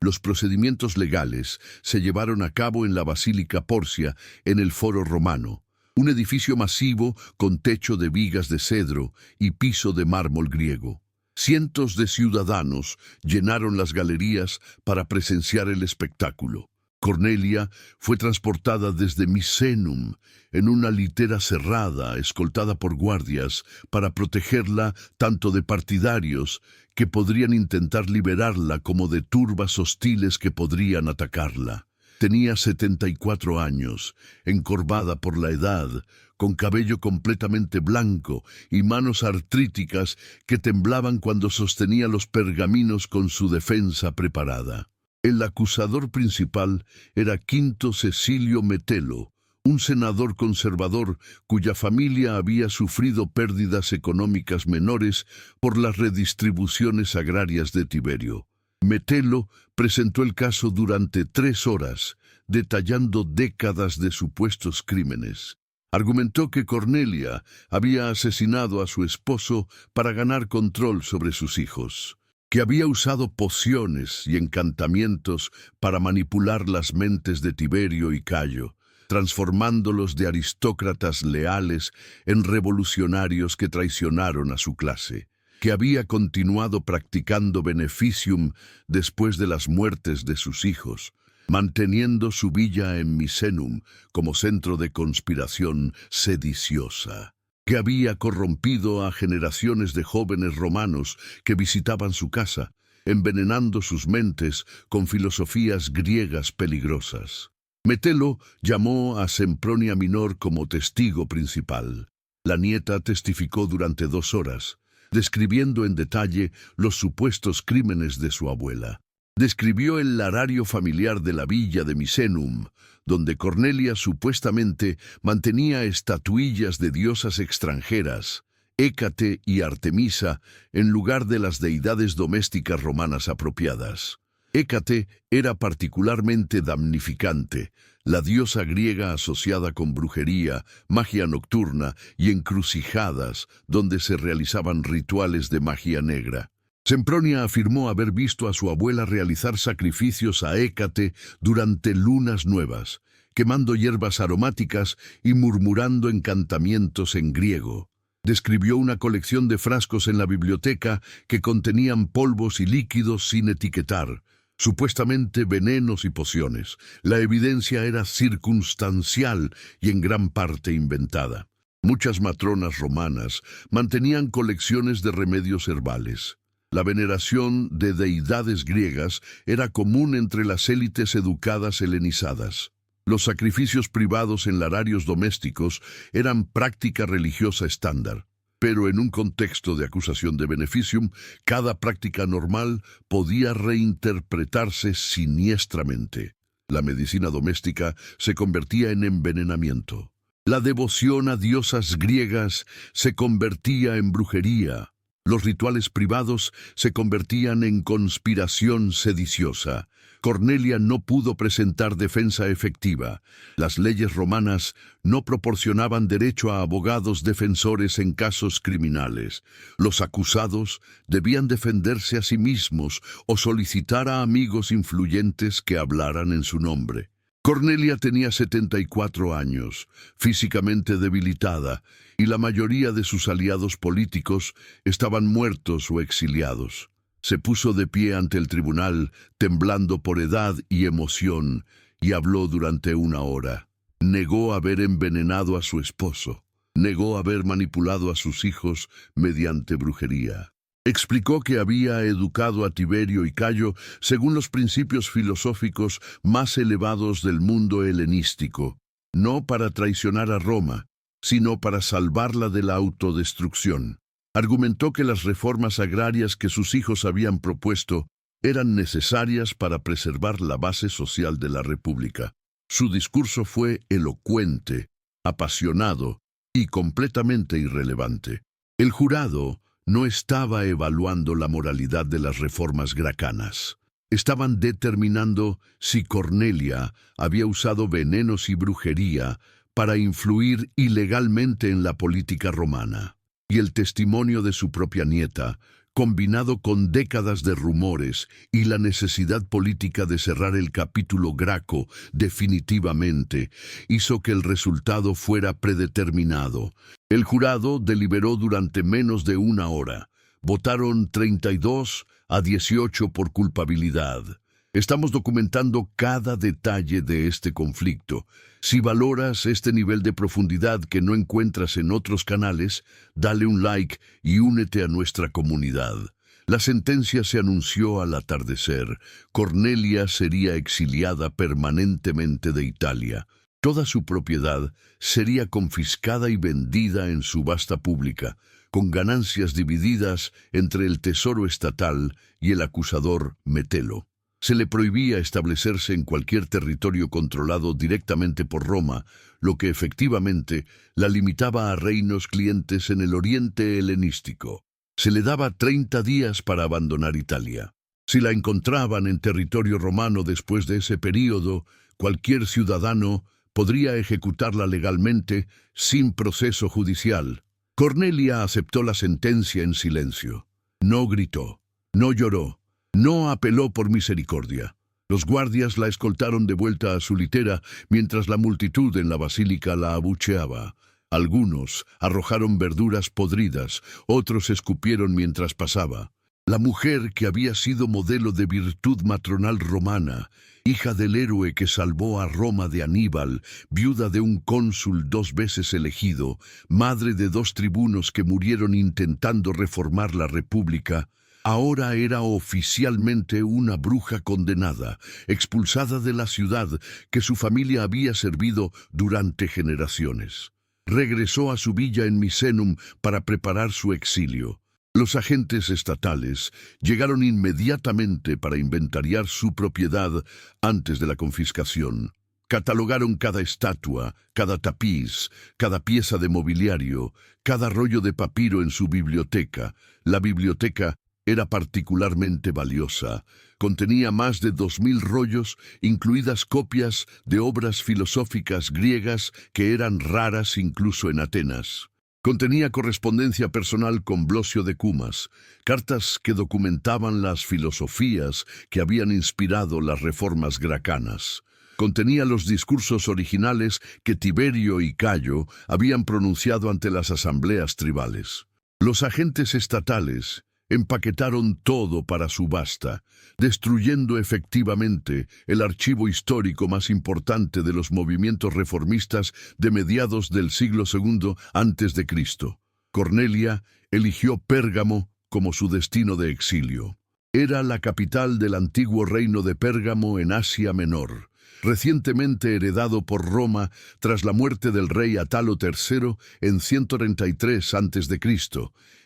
Los procedimientos legales se llevaron a cabo en la Basílica Porcia, en el Foro Romano, un edificio masivo con techo de vigas de cedro y piso de mármol griego. Cientos de ciudadanos llenaron las galerías para presenciar el espectáculo. Cornelia fue transportada desde Misenum en una litera cerrada, escoltada por guardias, para protegerla tanto de partidarios que podrían intentar liberarla como de turbas hostiles que podrían atacarla. Tenía 74 años, encorvada por la edad, con cabello completamente blanco y manos artríticas que temblaban cuando sostenía los pergaminos con su defensa preparada. El acusador principal era Quinto Cecilio Metelo, un senador conservador cuya familia había sufrido pérdidas económicas menores por las redistribuciones agrarias de Tiberio. Metelo presentó el caso durante 3 horas, detallando décadas de supuestos crímenes. Argumentó que Cornelia había asesinado a su esposo para ganar control sobre sus hijos, que había usado pociones y encantamientos para manipular las mentes de Tiberio y Cayo, transformándolos de aristócratas leales en revolucionarios que traicionaron a su clase, que había continuado practicando beneficium después de las muertes de sus hijos, manteniendo su villa en Misenum como centro de conspiración sediciosa, que había corrompido a generaciones de jóvenes romanos que visitaban su casa, envenenando sus mentes con filosofías griegas peligrosas. Metelo llamó a Sempronia Minor como testigo principal. La nieta testificó durante 2 horas, describiendo en detalle los supuestos crímenes de su abuela. Describió el larario familiar de la villa de Misenum, donde Cornelia supuestamente mantenía estatuillas de diosas extranjeras, Hécate y Artemisa, en lugar de las deidades domésticas romanas apropiadas. Hécate era particularmente damnificante, la diosa griega asociada con brujería, magia nocturna y encrucijadas donde se realizaban rituales de magia negra. Sempronia afirmó haber visto a su abuela realizar sacrificios a Hécate durante lunas nuevas, quemando hierbas aromáticas y murmurando encantamientos en griego. Describió una colección de frascos en la biblioteca que contenían polvos y líquidos sin etiquetar, supuestamente venenos y pociones. La evidencia era circunstancial y en gran parte inventada. Muchas matronas romanas mantenían colecciones de remedios herbales. La veneración de deidades griegas era común entre las élites educadas helenizadas. Los sacrificios privados en lararios domésticos eran práctica religiosa estándar. Pero en un contexto de acusación de beneficium, cada práctica normal podía reinterpretarse siniestramente. La medicina doméstica se convertía en envenenamiento. La devoción a diosas griegas se convertía en brujería. Los rituales privados se convertían en conspiración sediciosa. Cornelia no pudo presentar defensa efectiva. Las leyes romanas no proporcionaban derecho a abogados defensores en casos criminales. Los acusados debían defenderse a sí mismos o solicitar a amigos influyentes que hablaran en su nombre. Cornelia tenía 74 años, físicamente debilitada, y la mayoría de sus aliados políticos estaban muertos o exiliados. Se puso de pie ante el tribunal, temblando por edad y emoción, y habló durante 1 hora. Negó haber envenenado a su esposo. Negó haber manipulado a sus hijos mediante brujería. Explicó que había educado a Tiberio y Cayo según los principios filosóficos más elevados del mundo helenístico, no para traicionar a Roma, sino para salvarla de la autodestrucción. Argumentó que las reformas agrarias que sus hijos habían propuesto eran necesarias para preservar la base social de la República. Su discurso fue elocuente, apasionado y completamente irrelevante. El jurado no estaba evaluando la moralidad de las reformas gracanas. Estaban determinando si Cornelia había usado venenos y brujería para influir ilegalmente en la política romana. Y el testimonio de su propia nieta, combinado con décadas de rumores y la necesidad política de cerrar el capítulo Graco definitivamente, hizo que el resultado fuera predeterminado. El jurado deliberó durante menos de 1 hora. Votaron 32 a 18 por culpabilidad. Estamos documentando cada detalle de este conflicto. Si valoras este nivel de profundidad que no encuentras en otros canales, dale un like y únete a nuestra comunidad. La sentencia se anunció al atardecer. Cornelia sería exiliada permanentemente de Italia. Toda su propiedad sería confiscada y vendida en subasta pública, con ganancias divididas entre el tesoro estatal y el acusador Metelo. Se le prohibía establecerse en cualquier territorio controlado directamente por Roma, lo que efectivamente la limitaba a reinos clientes en el oriente helenístico. Se le daba 30 días para abandonar Italia. Si la encontraban en territorio romano después de ese período, cualquier ciudadano podría ejecutarla legalmente sin proceso judicial. Cornelia aceptó la sentencia en silencio. No gritó, no lloró. No apeló por misericordia. Los guardias la escoltaron de vuelta a su litera mientras la multitud en la basílica la abucheaba. Algunos arrojaron verduras podridas, otros escupieron mientras pasaba. La mujer que había sido modelo de virtud matronal romana, hija del héroe que salvó a Roma de Aníbal, viuda de un cónsul 2 veces elegido, madre de 2 tribunos que murieron intentando reformar la república, Ahora era oficialmente una bruja condenada, expulsada de la ciudad que su familia había servido durante generaciones. Regresó a su villa en Misenum para preparar su exilio. Los agentes estatales llegaron inmediatamente para inventariar su propiedad antes de la confiscación. Catalogaron cada estatua, cada tapiz, cada pieza de mobiliario, cada rollo de papiro en su biblioteca. La biblioteca era particularmente valiosa. Contenía más de 2000 rollos, incluidas copias de obras filosóficas griegas que eran raras incluso en Atenas. Contenía correspondencia personal con Blosio de Cumas, cartas que documentaban las filosofías que habían inspirado las reformas gracanas. Contenía los discursos originales que Tiberio y Cayo habían pronunciado ante las asambleas tribales. Los agentes estatales empaquetaron todo para subasta, destruyendo efectivamente el archivo histórico más importante de los movimientos reformistas de mediados del siglo II a.C. Cornelia eligió Pérgamo como su destino de exilio. Era la capital del antiguo reino de Pérgamo en Asia Menor, recientemente heredado por Roma tras la muerte del rey Atalo III en 133 a.C.,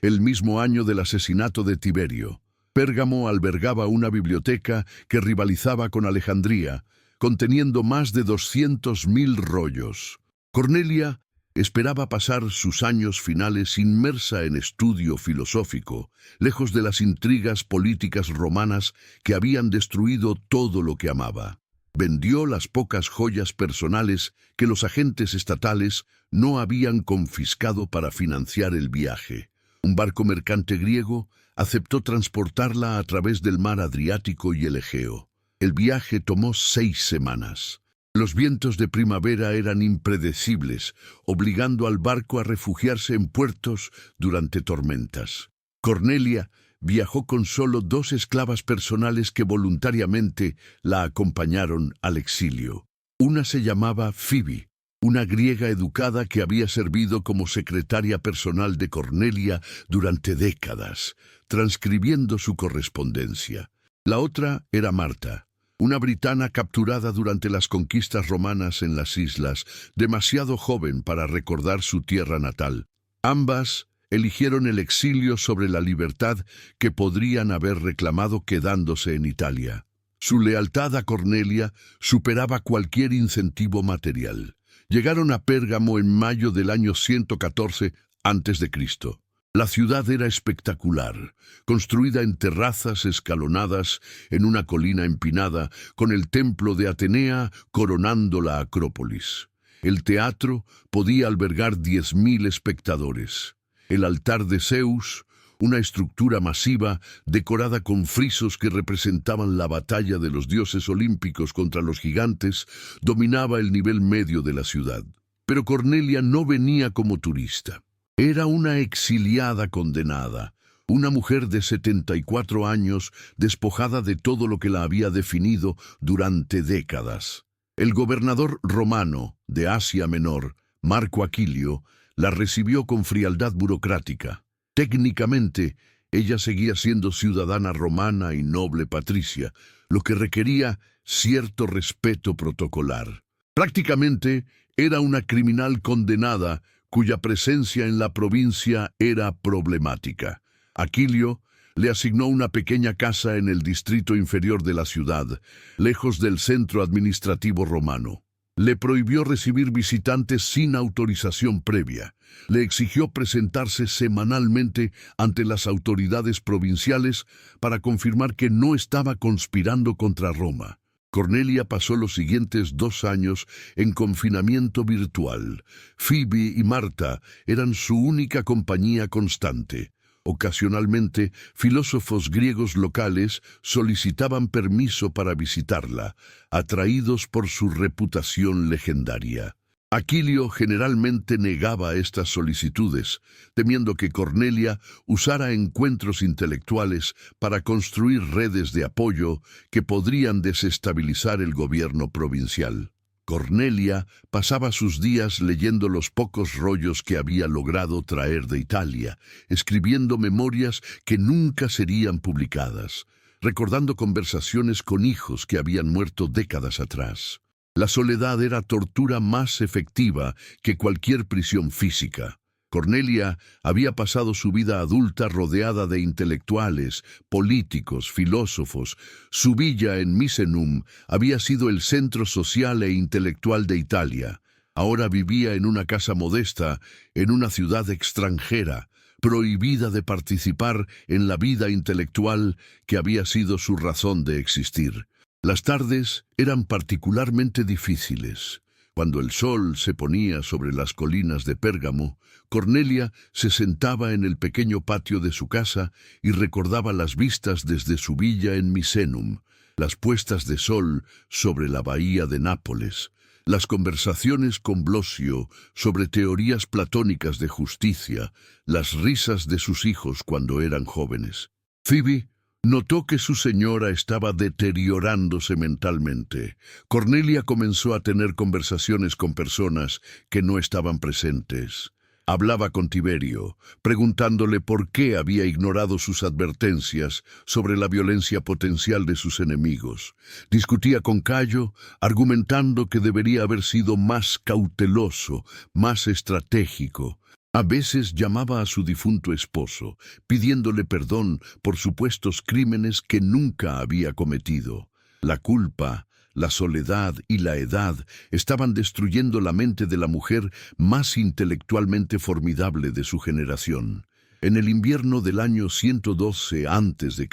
el mismo año del asesinato de Tiberio. Pérgamo albergaba una biblioteca que rivalizaba con Alejandría, conteniendo más de 200.000 rollos. Cornelia esperaba pasar sus años finales inmersa en estudio filosófico, lejos de las intrigas políticas romanas que habían destruido todo lo que amaba. Vendió las pocas joyas personales que los agentes estatales no habían confiscado para financiar el viaje. Un barco mercante griego aceptó transportarla a través del mar Adriático y el Egeo. El viaje tomó 6 semanas. Los vientos de primavera eran impredecibles, obligando al barco a refugiarse en puertos durante tormentas. Cornelia viajó con solo 2 esclavas personales que voluntariamente la acompañaron al exilio. Una se llamaba Fibi, una griega educada que había servido como secretaria personal de Cornelia durante décadas, transcribiendo su correspondencia. La otra era Marta, una britana capturada durante las conquistas romanas en las islas, demasiado joven para recordar su tierra natal. Ambas eligieron el exilio sobre la libertad que podrían haber reclamado quedándose en Italia. Su lealtad a Cornelia superaba cualquier incentivo material. Llegaron a Pérgamo en mayo del año 114 a.C. La ciudad era espectacular, construida en terrazas escalonadas en una colina empinada, con el templo de Atenea coronando la Acrópolis. El teatro podía albergar 10.000 espectadores. El altar de Zeus, una estructura masiva decorada con frisos que representaban la batalla de los dioses olímpicos contra los gigantes, dominaba el nivel medio de la ciudad. Pero Cornelia no venía como turista. Era una exiliada condenada, una mujer de 74 años despojada de todo lo que la había definido durante décadas. El gobernador romano de Asia Menor, Marco Aquilio, la recibió con frialdad burocrática. Técnicamente, ella seguía siendo ciudadana romana y noble patricia, lo que requería cierto respeto protocolar. Prácticamente, era una criminal condenada cuya presencia en la provincia era problemática. Aquilio le asignó una pequeña casa en el distrito inferior de la ciudad, lejos del centro administrativo romano. Le prohibió recibir visitantes sin autorización previa. Le exigió presentarse semanalmente ante las autoridades provinciales para confirmar que no estaba conspirando contra Roma. Cornelia pasó los siguientes 2 años en confinamiento virtual. Fibi y Marta eran su única compañía constante. Ocasionalmente, filósofos griegos locales solicitaban permiso para visitarla, atraídos por su reputación legendaria. Aquilio generalmente negaba estas solicitudes, temiendo que Cornelia usara encuentros intelectuales para construir redes de apoyo que podrían desestabilizar el gobierno provincial. Cornelia pasaba sus días leyendo los pocos rollos que había logrado traer de Italia, escribiendo memorias que nunca serían publicadas, recordando conversaciones con hijos que habían muerto décadas atrás. La soledad era tortura más efectiva que cualquier prisión física. Cornelia había pasado su vida adulta rodeada de intelectuales, políticos, filósofos. Su villa en Misenum había sido el centro social e intelectual de Italia. Ahora vivía en una casa modesta, en una ciudad extranjera, prohibida de participar en la vida intelectual que había sido su razón de existir. Las tardes eran particularmente difíciles. Cuando el sol se ponía sobre las colinas de Pérgamo, Cornelia se sentaba en el pequeño patio de su casa y recordaba las vistas desde su villa en Misenum, las puestas de sol sobre la bahía de Nápoles, las conversaciones con Blosio sobre teorías platónicas de justicia, las risas de sus hijos cuando eran jóvenes. Phoebe notó que su señora estaba deteriorándose mentalmente. Cornelia comenzó a tener conversaciones con personas que no estaban presentes. Hablaba con Tiberio, preguntándole por qué había ignorado sus advertencias sobre la violencia potencial de sus enemigos. Discutía con Cayo, argumentando que debería haber sido más cauteloso, más estratégico. A veces llamaba a su difunto esposo, pidiéndole perdón por supuestos crímenes que nunca había cometido. La culpa, la soledad y la edad estaban destruyendo la mente de la mujer más intelectualmente formidable de su generación. En el invierno del año 112 a.C.,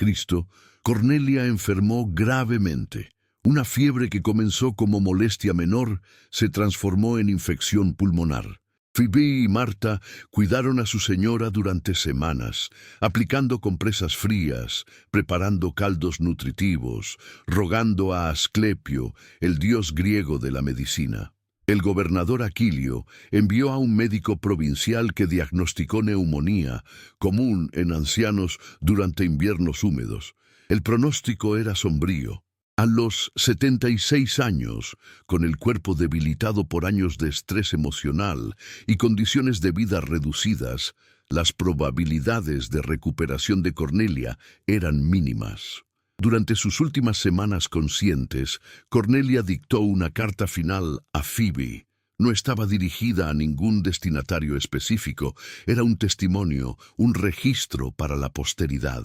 Cornelia enfermó gravemente. Una fiebre que comenzó como molestia menor se transformó en infección pulmonar. Phoebe y Marta cuidaron a su señora durante semanas, aplicando compresas frías, preparando caldos nutritivos, rogando a Asclepio, el dios griego de la medicina. El gobernador Aquilio envió a un médico provincial que diagnosticó neumonía, común en ancianos durante inviernos húmedos. El pronóstico era sombrío. A los 76 años, con el cuerpo debilitado por años de estrés emocional y condiciones de vida reducidas, las probabilidades de recuperación de Cornelia eran mínimas. Durante sus últimas semanas conscientes, Cornelia dictó una carta final a Phoebe. No estaba dirigida a ningún destinatario específico, era un testimonio, un registro para la posteridad.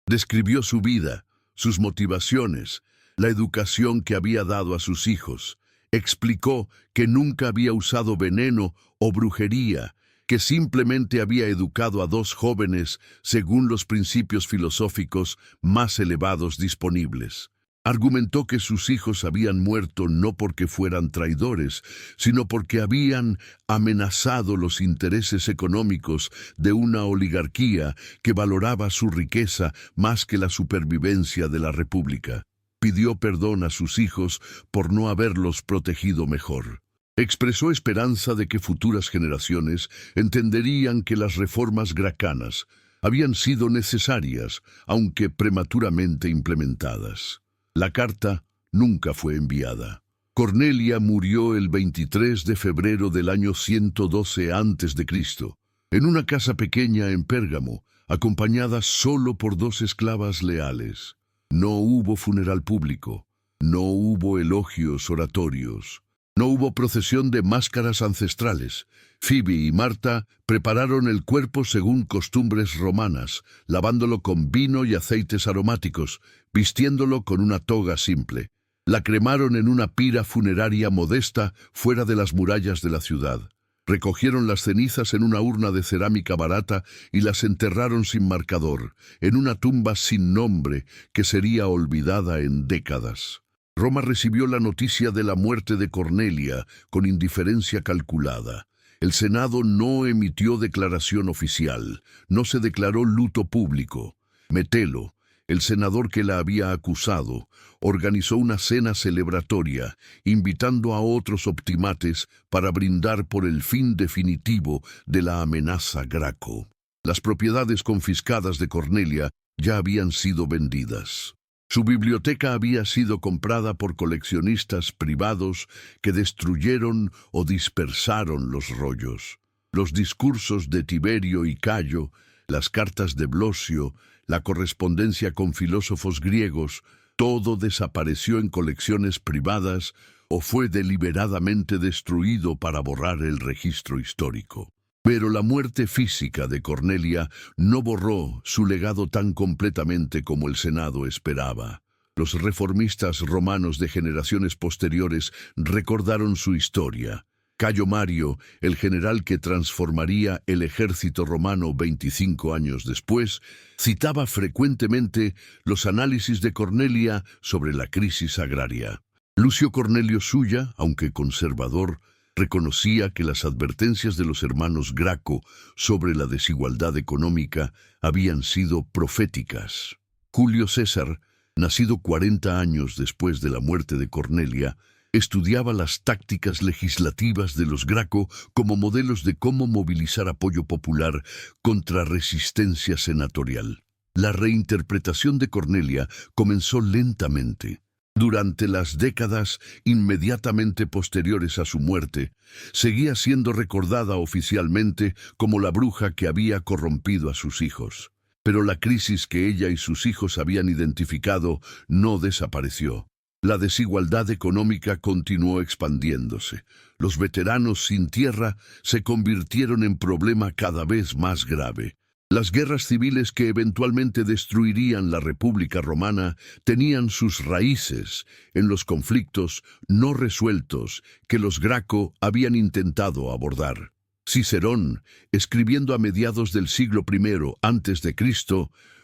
Describió su vida, sus motivaciones, la educación que había dado a sus hijos. Explicó que nunca había usado veneno o brujería, que simplemente había educado a dos jóvenes según los principios filosóficos más elevados disponibles. Argumentó que sus hijos habían muerto no porque fueran traidores, sino porque habían amenazado los intereses económicos de una oligarquía que valoraba su riqueza más que la supervivencia de la República. Pidió perdón a sus hijos por no haberlos protegido mejor. Expresó esperanza de que futuras generaciones entenderían que las reformas gracanas habían sido necesarias, aunque prematuramente implementadas. La carta nunca fue enviada. Cornelia murió el 23 de febrero del año 112 a.C., en una casa pequeña en Pérgamo, acompañada solo por dos esclavas leales. No hubo funeral público, no hubo elogios oratorios, no hubo procesión de máscaras ancestrales. Phoebe y Marta prepararon el cuerpo según costumbres romanas, lavándolo con vino y aceites aromáticos, vistiéndolo con una toga simple. La cremaron en una pira funeraria modesta fuera de las murallas de la ciudad. Recogieron las cenizas en una urna de cerámica barata y las enterraron sin marcador, en una tumba sin nombre que sería olvidada en décadas. Roma recibió la noticia de la muerte de Cornelia con indiferencia calculada. El Senado no emitió declaración oficial, no se declaró luto público. Metelo, el senador que la había acusado, organizó una cena celebratoria, invitando a otros optimates para brindar por el fin definitivo de la amenaza Graco. Las propiedades confiscadas de Cornelia ya habían sido vendidas. Su biblioteca había sido comprada por coleccionistas privados que destruyeron o dispersaron los rollos. Los discursos de Tiberio y Cayo, las cartas de Blosio, la correspondencia con filósofos griegos, todo desapareció en colecciones privadas o fue deliberadamente destruido para borrar el registro histórico. Pero la muerte física de Cornelia no borró su legado tan completamente como el Senado esperaba. Los reformistas romanos de generaciones posteriores recordaron su historia. Cayo Mario, el general que transformaría el ejército romano 25 años después, citaba frecuentemente los análisis de Cornelia sobre la crisis agraria. Lucio Cornelio Sulla, aunque conservador, reconocía que las advertencias de los hermanos Graco sobre la desigualdad económica habían sido proféticas. Julio César, nacido 40 años después de la muerte de Cornelia, estudiaba las tácticas legislativas de los Graco como modelos de cómo movilizar apoyo popular contra resistencia senatorial. La reinterpretación de Cornelia comenzó lentamente. Durante las décadas inmediatamente posteriores a su muerte, seguía siendo recordada oficialmente como la bruja que había corrompido a sus hijos. Pero la crisis que ella y sus hijos habían identificado no desapareció. La desigualdad económica continuó expandiéndose. Los veteranos sin tierra se convirtieron en problema cada vez más grave. Las guerras civiles que eventualmente destruirían la República Romana tenían sus raíces en los conflictos no resueltos que los Graco habían intentado abordar. Cicerón, escribiendo a mediados del siglo I a.C.,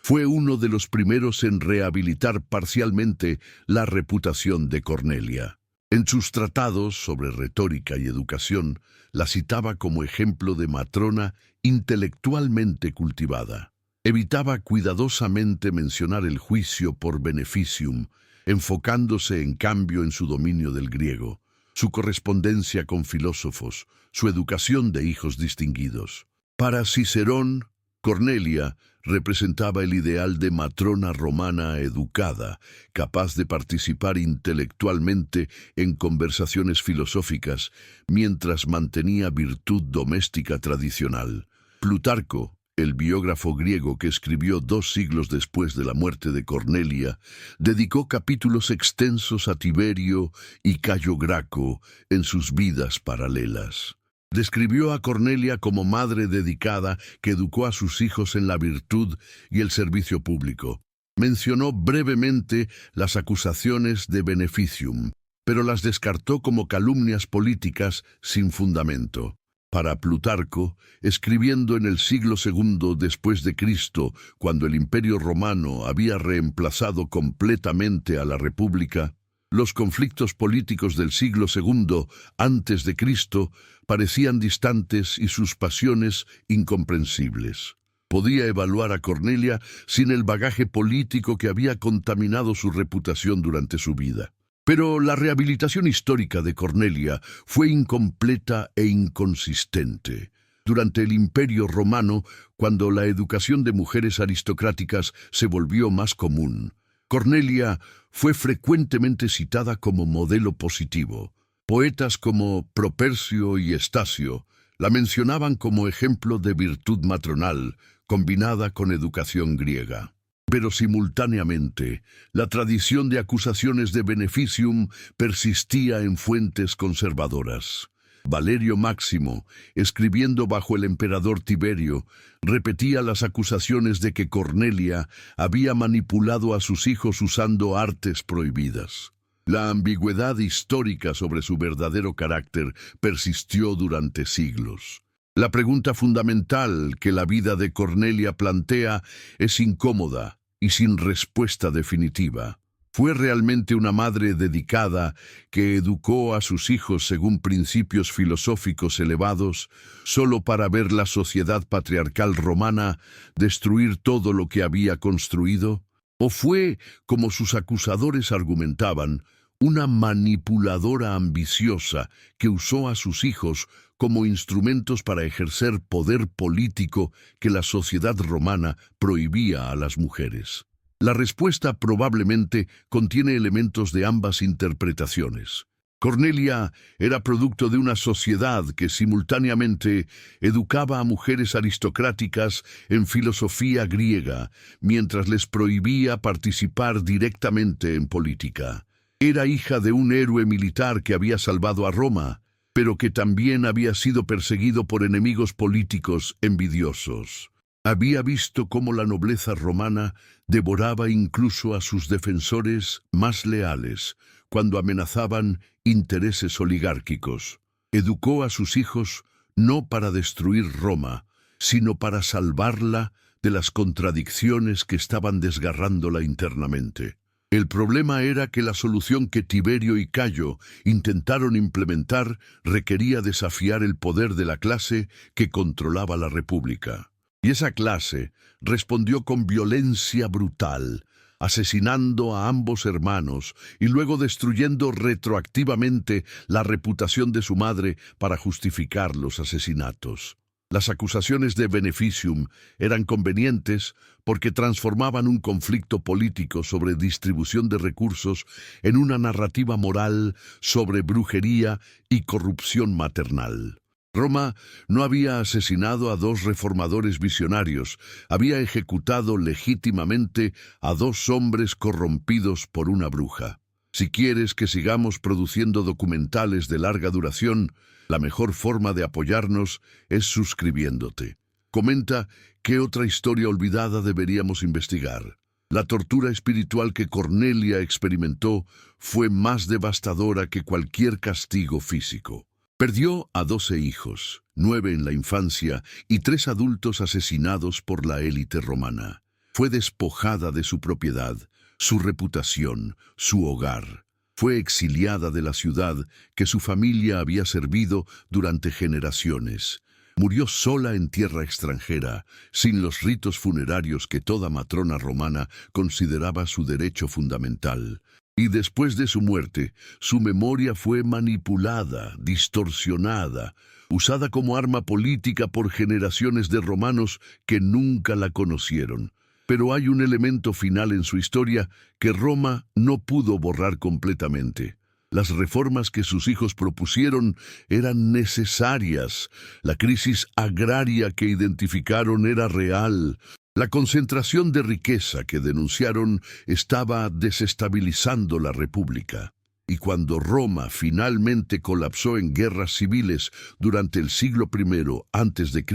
fue uno de los primeros en rehabilitar parcialmente la reputación de Cornelia. En sus tratados sobre retórica y educación, la citaba como ejemplo de matrona intelectualmente cultivada. Evitaba cuidadosamente mencionar el juicio por beneficium, enfocándose en cambio en su dominio del griego, su correspondencia con filósofos, su educación de hijos distinguidos. Para Cicerón, Cornelia representaba el ideal de matrona romana educada, capaz de participar intelectualmente en conversaciones filosóficas, mientras mantenía virtud doméstica tradicional. Plutarco, el biógrafo griego que escribió 2 siglos después de la muerte de Cornelia, dedicó capítulos extensos a Tiberio y Cayo Graco en sus vidas paralelas. Describió a Cornelia como madre dedicada que educó a sus hijos en la virtud y el servicio público. Mencionó brevemente las acusaciones de beneficium, pero las descartó como calumnias políticas sin fundamento. Para Plutarco, escribiendo en el siglo II después de Cristo, cuando el Imperio Romano había reemplazado completamente a la República, los conflictos políticos del siglo II antes de Cristo parecían distantes y sus pasiones incomprensibles. Podía evaluar a Cornelia sin el bagaje político que había contaminado su reputación durante su vida. Pero la rehabilitación histórica de Cornelia fue incompleta e inconsistente. Durante el Imperio Romano, cuando la educación de mujeres aristocráticas se volvió más común, Cornelia fue frecuentemente citada como modelo positivo. Poetas como Propercio y Estacio la mencionaban como ejemplo de virtud matronal combinada con educación griega. Pero simultáneamente, la tradición de acusaciones de beneficium persistía en fuentes conservadoras. Valerio Máximo, escribiendo bajo el emperador Tiberio, repetía las acusaciones de que Cornelia había manipulado a sus hijos usando artes prohibidas. La ambigüedad histórica sobre su verdadero carácter persistió durante siglos. La pregunta fundamental que la vida de Cornelia plantea es incómoda y sin respuesta definitiva. ¿Fue realmente una madre dedicada que educó a sus hijos según principios filosóficos elevados, solo para ver la sociedad patriarcal romana destruir todo lo que había construido? ¿O fue, como sus acusadores argumentaban, una manipuladora ambiciosa que usó a sus hijos como instrumentos para ejercer poder político que la sociedad romana prohibía a las mujeres? La respuesta probablemente contiene elementos de ambas interpretaciones. Cornelia era producto de una sociedad que simultáneamente educaba a mujeres aristocráticas en filosofía griega, mientras les prohibía participar directamente en política. Era hija de un héroe militar que había salvado a Roma, pero que también había sido perseguido por enemigos políticos envidiosos. Había visto cómo la nobleza romana devoraba incluso a sus defensores más leales, cuando amenazaban intereses oligárquicos. Educó a sus hijos no para destruir Roma, sino para salvarla de las contradicciones que estaban desgarrándola internamente. El problema era que la solución que Tiberio y Cayo intentaron implementar requería desafiar el poder de la clase que controlaba la República. Y esa clase respondió con violencia brutal, asesinando a ambos hermanos y luego destruyendo retroactivamente la reputación de su madre para justificar los asesinatos. Las acusaciones de beneficium eran convenientes porque transformaban un conflicto político sobre distribución de recursos en una narrativa moral sobre brujería y corrupción maternal. Roma no había asesinado a dos reformadores visionarios, había ejecutado legítimamente a dos hombres corrompidos por una bruja. Si quieres que sigamos produciendo documentales de larga duración, la mejor forma de apoyarnos es suscribiéndote. Comenta qué otra historia olvidada deberíamos investigar. La tortura espiritual que Cornelia experimentó fue más devastadora que cualquier castigo físico. Perdió a 12 hijos, 9 en la infancia y 3 adultos asesinados por la élite romana. Fue despojada de su propiedad, su reputación, su hogar. Fue exiliada de la ciudad que su familia había servido durante generaciones. Murió sola en tierra extranjera, sin los ritos funerarios que toda matrona romana consideraba su derecho fundamental. Y después de su muerte, su memoria fue manipulada, distorsionada, usada como arma política por generaciones de romanos que nunca la conocieron. Pero hay un elemento final en su historia que Roma no pudo borrar completamente. Las reformas que sus hijos propusieron eran necesarias. La crisis agraria que identificaron era real. La concentración de riqueza que denunciaron estaba desestabilizando la República. Y cuando Roma finalmente colapsó en guerras civiles durante el siglo I a.C.,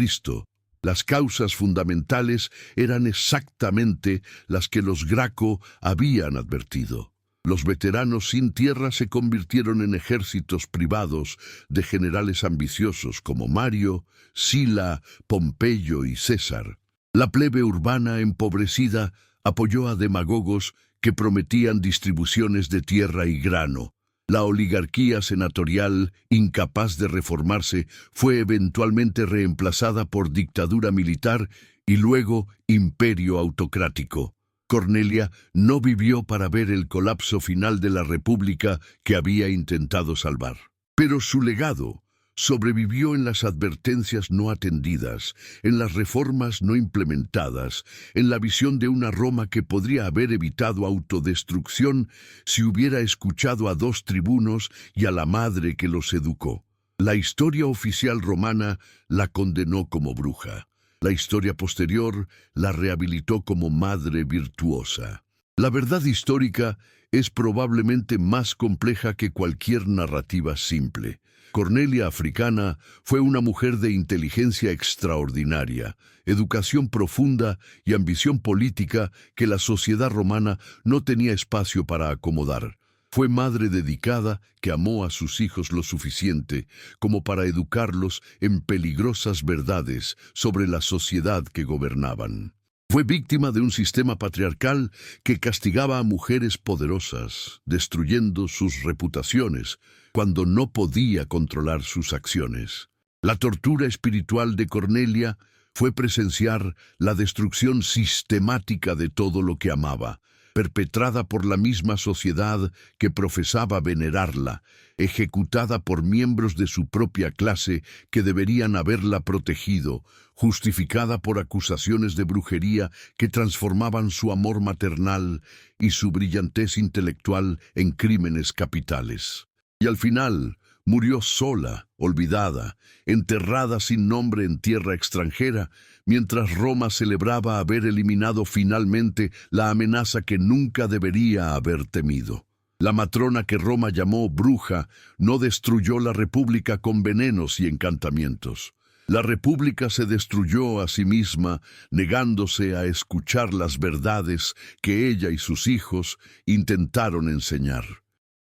las causas fundamentales eran exactamente las que los Graco habían advertido. Los veteranos sin tierra se convirtieron en ejércitos privados de generales ambiciosos como Mario, Sila, Pompeyo y César. La plebe urbana empobrecida apoyó a demagogos que prometían distribuciones de tierra y grano. La oligarquía senatorial, incapaz de reformarse, fue eventualmente reemplazada por dictadura militar y luego imperio autocrático. Cornelia no vivió para ver el colapso final de la República que había intentado salvar. Pero su legado sobrevivió en las advertencias no atendidas, en las reformas no implementadas, en la visión de una Roma que podría haber evitado autodestrucción si hubiera escuchado a 2 tribunos y a la madre que los educó. La historia oficial romana la condenó como bruja. La historia posterior la rehabilitó como madre virtuosa. La verdad histórica es probablemente más compleja que cualquier narrativa simple. Cornelia Africana fue una mujer de inteligencia extraordinaria, educación profunda y ambición política que la sociedad romana no tenía espacio para acomodar. Fue madre dedicada que amó a sus hijos lo suficiente como para educarlos en peligrosas verdades sobre la sociedad que gobernaban. Fue víctima de un sistema patriarcal que castigaba a mujeres poderosas, destruyendo sus reputaciones cuando no podía controlar sus acciones. La tortura espiritual de Cornelia fue presenciar la destrucción sistemática de todo lo que amaba. perpetrada por la misma sociedad que profesaba venerarla, ejecutada por miembros de su propia clase que deberían haberla protegido, justificada por acusaciones de brujería que transformaban su amor maternal y su brillantez intelectual en crímenes capitales. Y al final, murió sola, olvidada, enterrada sin nombre en tierra extranjera, mientras Roma celebraba haber eliminado finalmente la amenaza que nunca debería haber temido. La matrona que Roma llamó bruja no destruyó la república con venenos y encantamientos. La república se destruyó a sí misma, negándose a escuchar las verdades que ella y sus hijos intentaron enseñar.